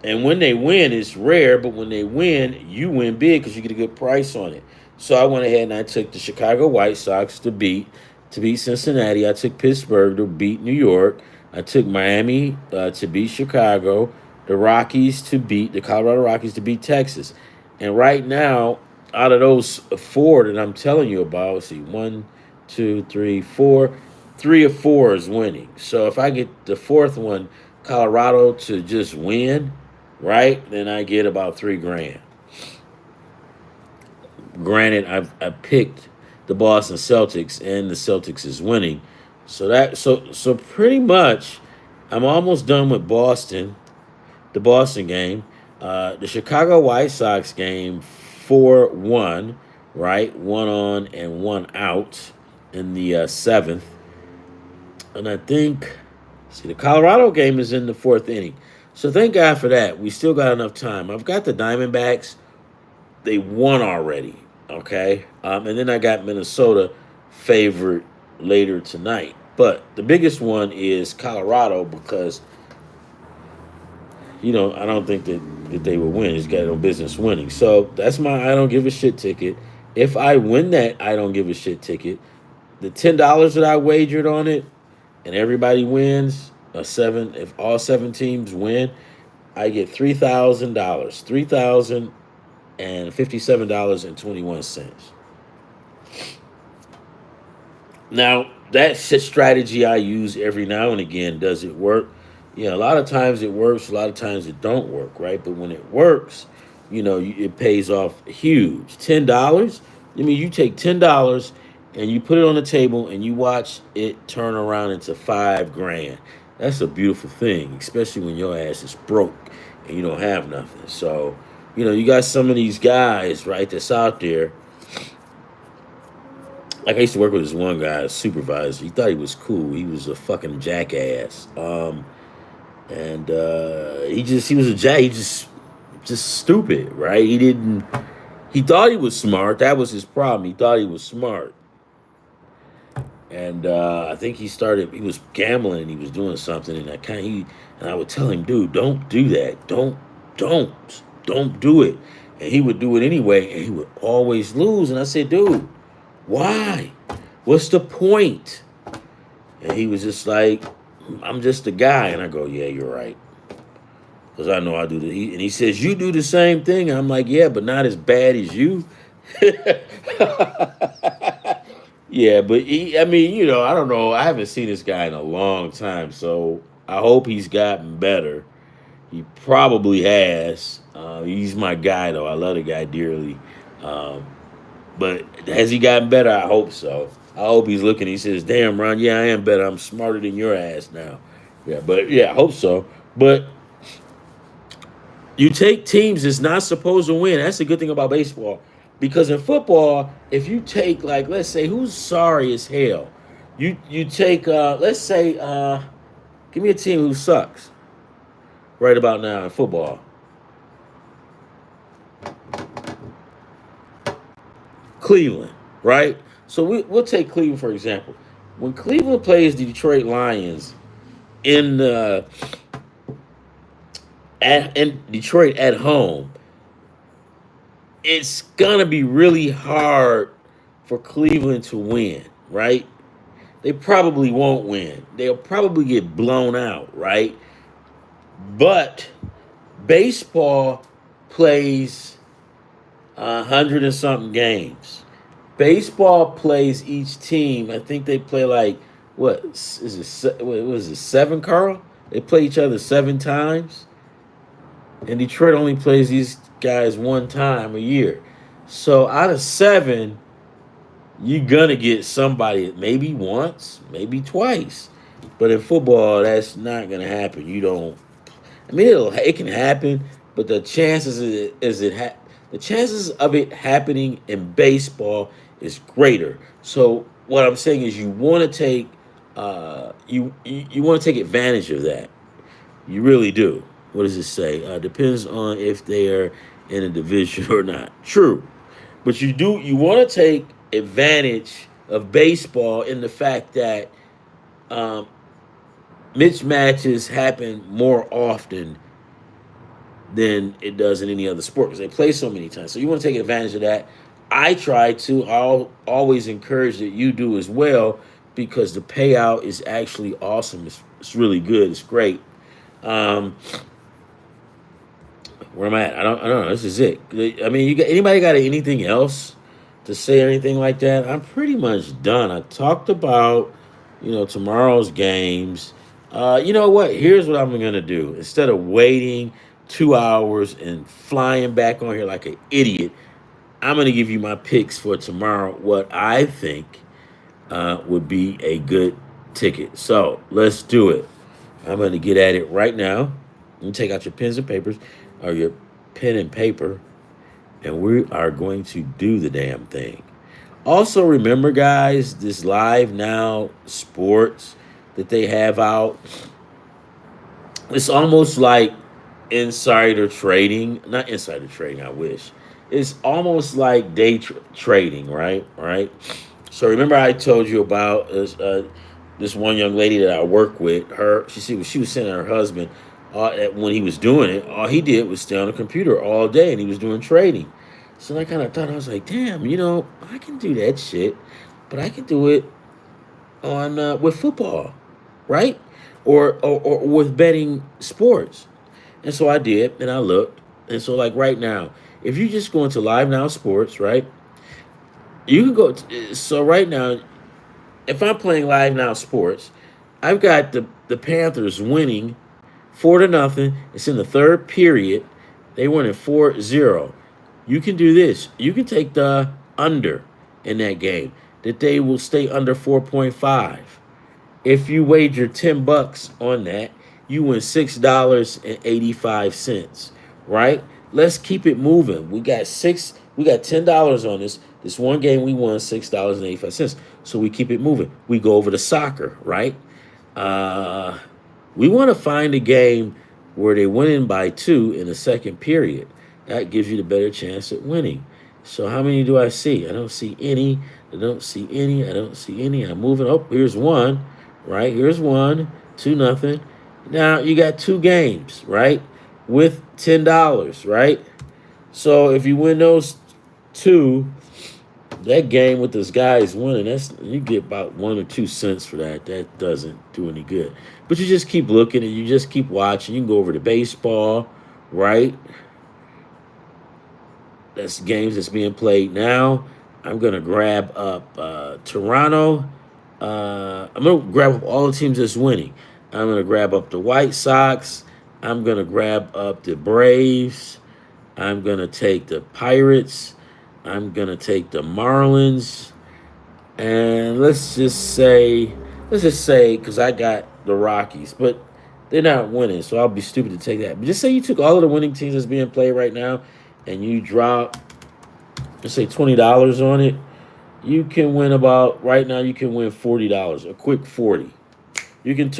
and when they win, it's rare, but when they win, you win big because you get a good price on it. So I went ahead and I took the Chicago White Sox to beat Cincinnati. I took Pittsburgh to beat New York. I took Miami to beat Chicago. The Colorado Rockies to beat Texas. And right now, out of those four that I'm telling you about, let's see, 1, 2, 3, 4. 3 of 4 is winning. So if I get the fourth one, Colorado to just win, right? Then I get about $3,000. Granted, I picked the Boston Celtics, and the Celtics is winning. So pretty much, I'm almost done with the Boston game, the Chicago White Sox game, 4-1, right? One on and one out in the seventh, and I think. See, the Colorado game is in the fourth inning. So thank God for that. We still got enough time. I've got the Diamondbacks. They won already. Okay. And then I got Minnesota favored later tonight. But the biggest one is Colorado because, I don't think that they will win. It's got no business winning. So that's my I don't give a shit ticket. If I win that I don't give a shit ticket, the $10 that I wagered on it, and everybody wins, if all 7 teams win, I get $3,057.21. Now, That's a strategy I use every now and again. Does it work? Yeah, a lot of times it works, a lot of times it don't work, right? But when it works, it pays off huge. $10. I mean, you take $10 and you put it on the table and you watch it turn around into 5 grand. That's a beautiful thing, especially when your ass is broke and you don't have nothing. So, you got some of these guys, right, that's out there. Like I used to work with this one guy, a supervisor. He thought he was cool. He was a fucking jackass. And he was a jack. He just stupid, right? He thought he was smart. That was his problem. He thought he was smart. And I think he was gambling and he was doing something. And I would tell him, dude, don't do that. Don't do it. And he would do it anyway. And he would always lose. And I said, dude, why? What's the point? And he was just like, I'm just a guy. And I go, yeah, you're right. Because I know I do and he says, you do the same thing. And I'm like, yeah, but not as bad as you. Yeah, but I mean, I don't know. I haven't seen this guy in a long time. So I hope he's gotten better. He probably has. He's my guy, though. I love the guy dearly. Um, but has he gotten better? I hope so. I hope he's looking. He says, damn, Ron, yeah, I am better. I'm smarter than your ass now. Yeah, but yeah, I hope so. But you take teams that's not supposed to win. That's the good thing about baseball. Because in football, if you take, like, let's say, who's sorry as hell? You take, let's say, give me a team who sucks right about now in football. Cleveland, right? So we'll take Cleveland for example. When Cleveland plays the Detroit Lions in in Detroit at home, it's gonna be really hard for Cleveland to win, right? They probably won't win. They'll probably get blown out, right? But baseball plays 100 and something games. Baseball plays each team. I think they play like what is it? What was it? 7, Carl? They play each other 7 times, and Detroit only plays these guys 1 time a year. So out of 7, you're gonna get somebody maybe once, maybe twice. But in football, that's not gonna happen. You don't. I mean, it can happen, but the chances of it happening in baseball is greater. So what I'm saying is, you want to take you want to take advantage of that. You really do. What does it say? Depends on if they are in a division or not. True, but you want to take advantage of baseball in the fact that um, mismatches happen more often than it does in any other sport because they play so many times. So you want to take advantage of that. I try to. I'll always encourage that you do as well because the payout is actually awesome. It's really good. It's great. Um, where am I at? I don't know. This is it. I mean, anybody got anything else to say or anything like that? I'm pretty much done. I talked about tomorrow's games. You know what? Here's what I'm gonna do. Instead of waiting 2 hours and flying back on here like an idiot, I'm gonna give you my picks for tomorrow. What I think would be a good ticket. So let's do it. I'm gonna get at it right now. You take out your pens and papers, or your pen and paper, and we are going to do the damn thing. Also, remember, guys, this Live Now Sports that they have out. It's almost like insider trading. Not insider trading, I wish. It's almost like day trading, right? Right. So remember, I told you about this one young lady that I work with. She was sending her husband. When he was doing it, all he did was stay on the computer all day, and he was doing trading. So I kind of thought, I was like, damn, I can do that shit, but I can do it on with football, right? Or with betting sports. And so I did, and I looked. And so, like right now, if you just go into Live Now Sports, right, you can go. So right now, if I'm playing live now sports, I've got the Panthers winning 4-0. It's in the third period. They won it 4-0. You can do this. You can take the under in that game. That they will stay under 4.5. If you wager $10 on that, you win $6.85. Right? Let's keep it moving. We got $10 on this. This one game we won $6.85. So we keep it moving. We go over to soccer, right? Uh we want to find a game where they win in by two in the second period. That gives you the better chance at winning. So how many do I see? I don't see any. I don't see any. I don't see any. I'm moving. Oh, here's one. Right? Here's one. 2-0. Now you got two games, right? With $10, right? So if you win those two, that game with this guys winning, that's you get about 1 or 2 cents for that. That doesn't do any good. But you just keep looking and you just keep watching. You can go over to baseball, right? That's games that's being played now. I'm gonna grab up Toronto. I'm gonna grab up all the teams that's winning. I'm gonna grab up the White Sox. I'm gonna grab up the Braves. I'm gonna take the Pirates. I'm gonna take the Marlins. And let's just say, because I got the Rockies, but they're not winning, so I'll be stupid to take that. But just say you took all of the winning teams that's being played right now, and you drop, let's say $20 on it. You can win about right now. You can win $40, a quick 40. You can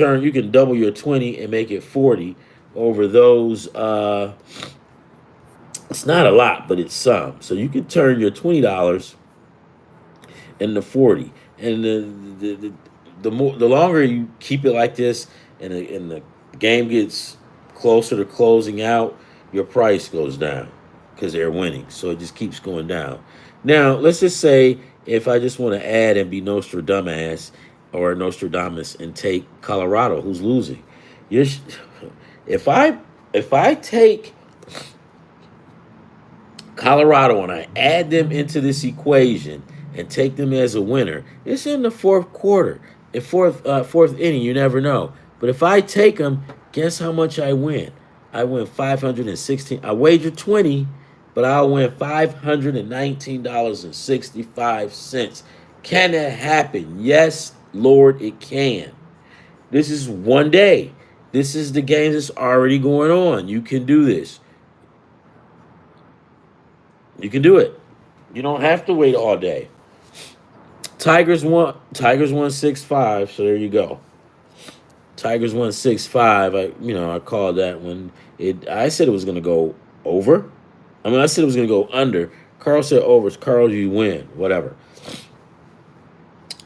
double your 20 and make it 40 over those. It's not a lot, but it's some. So you can turn your $20 into 40, and the longer you keep it like this, and the game gets closer to closing out, your price goes down because they're winning. So it just keeps going down. Now let's just say if I just want to add and be Nostradamus and take Colorado, who's losing. You're, if I take Colorado and I add them into this equation and take them as a winner, it's in the fourth quarter, in fourth inning. You never know. But if I take them, guess how much I win? I win 516. I wager 20, but I'll win $519.65. Can that happen? Yes, Lord, it can. This is one day. This is the game that's already going on. You can do this. You can do it. You don't have to wait all day. Tigers won. Tigers won 6-5. So there you go. Tigers won 6-5. I called that when it. I said it was going to go over. I said it was going to go under. Carl said over. Carl, you win. Whatever.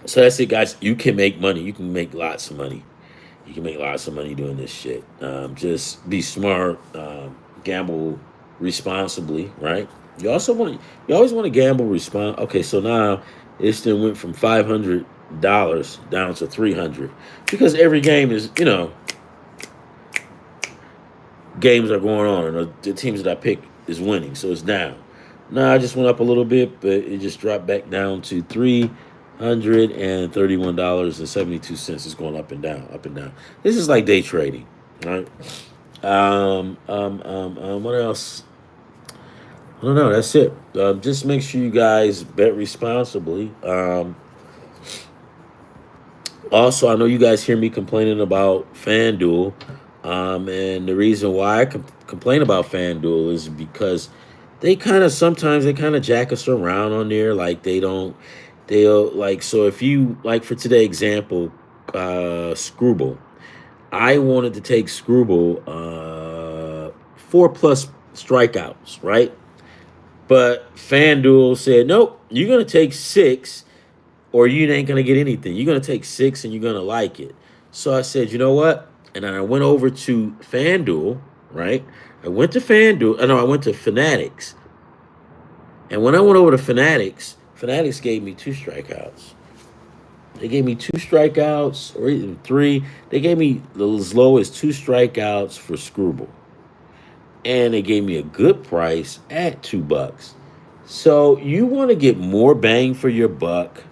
So that's it, guys. You can make money. You can make lots of money. You can make lots of money doing this shit. Just be smart. Gamble responsibly, right? You always want to gamble Okay, so now it still went from $500 down to $300 because every game is, games are going on and the teams that I pick is winning, so it's down. Now I just went up a little bit, but it just dropped back down to $331.72. It's going up and down, up and down. This is like day trading, right? What else? I don't know. That's it. Just make sure you guys bet responsibly. Also, I know you guys hear me complaining about FanDuel. And the reason why I complain about FanDuel is because sometimes they kind of jack us around on there. Like they'll like, so if you, like for today example, Screwball. I wanted to take Screwball, 4+ strikeouts, right? But FanDuel said, nope, you're going to take 6 or you ain't going to get anything. You're going to take 6 and you're going to like it. So I said, you know what? And then I went over to FanDuel, right? I went to Fanatics. And when I went over to Fanatics gave me 2 strikeouts. They gave me 2 strikeouts or even 3. They gave me as low as 2 strikeouts for Screwball. And they gave me a good price at $2. So you want to get more bang for your buck.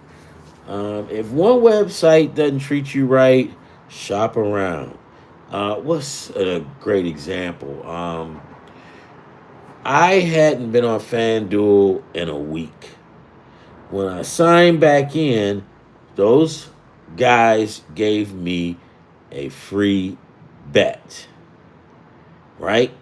If one website doesn't treat you right, shop around. What's a great example? I hadn't been on FanDuel in a week. When I signed back in, those guys gave me a free bet, right?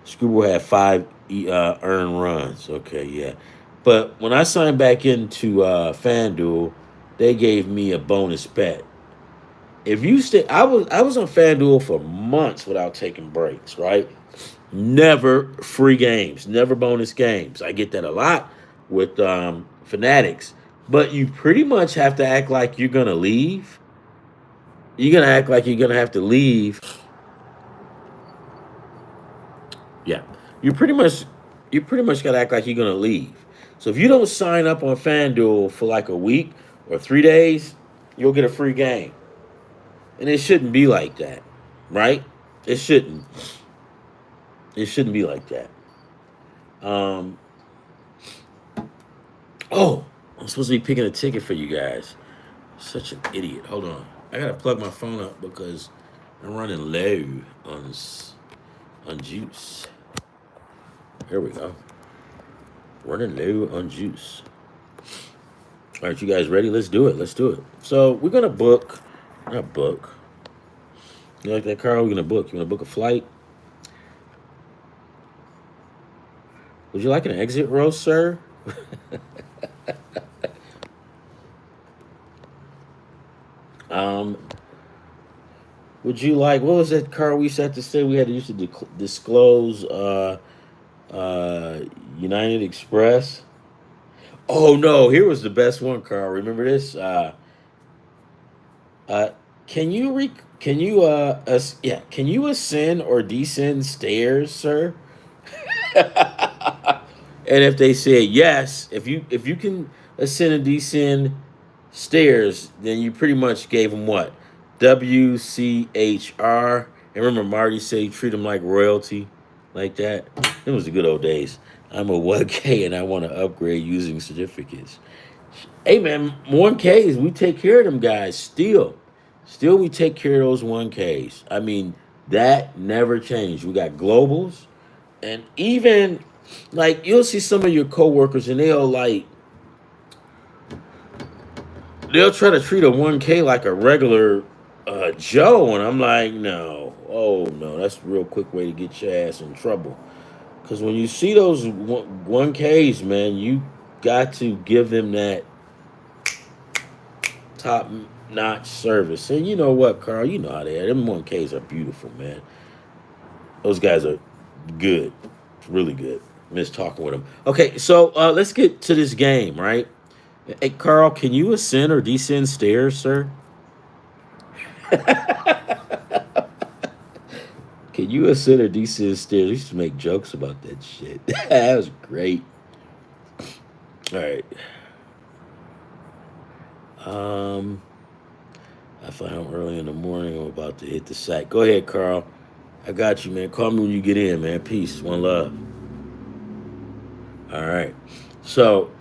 Screwball had five earned runs. Okay, yeah. But when I signed back into FanDuel, they gave me a bonus bet. If you stay, I was on FanDuel for months without taking breaks, right? Never free games, never bonus games. I get that a lot with Fanatics, but you pretty much have to act like you're gonna leave. You're gonna act like you're gonna have to leave. Yeah, you pretty much you pretty much gotta act like you're gonna leave. So if you don't sign up on FanDuel for like a week or 3 days, you'll get a free game, and it shouldn't be like that, right? It shouldn't. It shouldn't be like that. Um, oh, I'm supposed to be picking a ticket for you guys. Such an idiot. Hold on. I gotta plug my phone up because I'm running low on on juice. Here we go. Running low on juice. All right, you guys ready? Let's do it. Let's do it. So we're gonna book, not book. You like that, Carl? We're gonna book. You wanna book a flight? Would you like an exit row, sir? um, would you like? What was that, Carl? We used to have to say we had to used to disclose uh, United Express. Oh no! Here was the best one, Carl. Remember this? Uh, can you can you yeah? Can you ascend or descend stairs, sir? And if they said yes, if you can ascend and descend stairs, then you pretty much gave them what? WCHR. And remember Marty said treat them like royalty, like that. It was the good old days. I'm a 1K and I want to upgrade using certificates. Hey man, 1Ks, we take care of them guys still. Still we take care of those 1Ks. I mean, that never changed. We got globals and even like you'll see some of your coworkers and they'll try to treat a 1K like a regular Joe and I'm like, no. Oh no, that's a real quick way to get your ass in trouble. Cuz when you see those 1Ks, man, you got to give them that top notch service. And you know what, Carl? You know how they are. Them 1Ks are beautiful, man. Those guys are good, really good. Miss talking with them. Okay, so let's get to this game, right? Hey, Carl, can you ascend or descend stairs, sir? Can you ascend or descend stairs? We used to make jokes about that shit. That was great. All right. Um, I find out early in the morning I'm about to hit the sack. Go ahead, Carl. I got you, man. Call me when you get in, man. Peace. One love. All right. So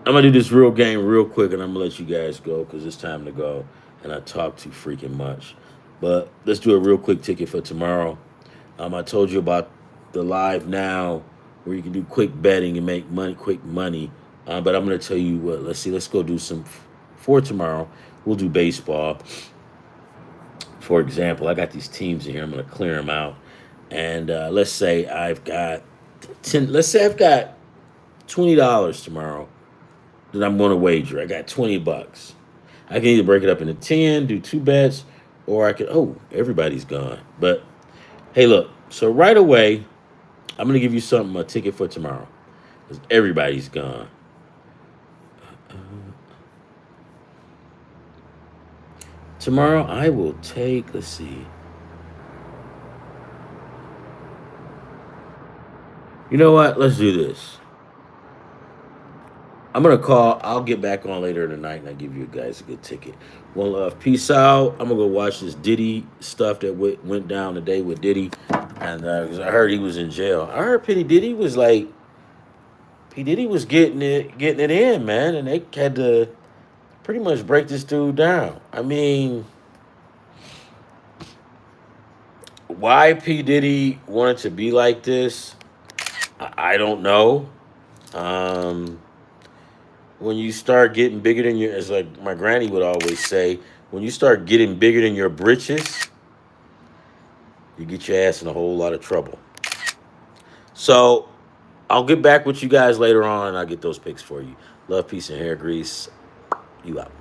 I'm gonna do this real game real quick, and I'm gonna let you guys go because it's time to go. And I talk too freaking much. But let's do a real quick ticket for tomorrow. I told you about the live now where you can do quick betting and make money, quick money. But I'm gonna tell you what. Let's see. Let's go do some for tomorrow. We'll do baseball. For example, I got these teams in here. I'm gonna clear them out. And let's say I've got 10. Let's say I've got $20 tomorrow that I'm going to wager. I got $20. I can either break it up into 10, do two bets, or I could, oh, everybody's gone. But hey, look, so right away, I'm going to give you something, a ticket for tomorrow. Because everybody's gone. Tomorrow, I will take, let's see. You know what? Let's do this. I'm gonna call. I'll get back on later tonight, and I give you guys a good ticket. One love. Peace out. I'm gonna go watch this Diddy stuff that went down today with Diddy, and because I heard he was in jail. I heard Diddy was like P Diddy was getting it in, man, and they had to pretty much break this dude down. I mean, why P Diddy wanted to be like this, I don't know. Um, when you start getting bigger than your, as like my granny would always say, when you start getting bigger than your britches, you get your ass in a whole lot of trouble. So I'll get back with you guys later on, and I'll get those picks for you. Love, peace, and hair grease. You out.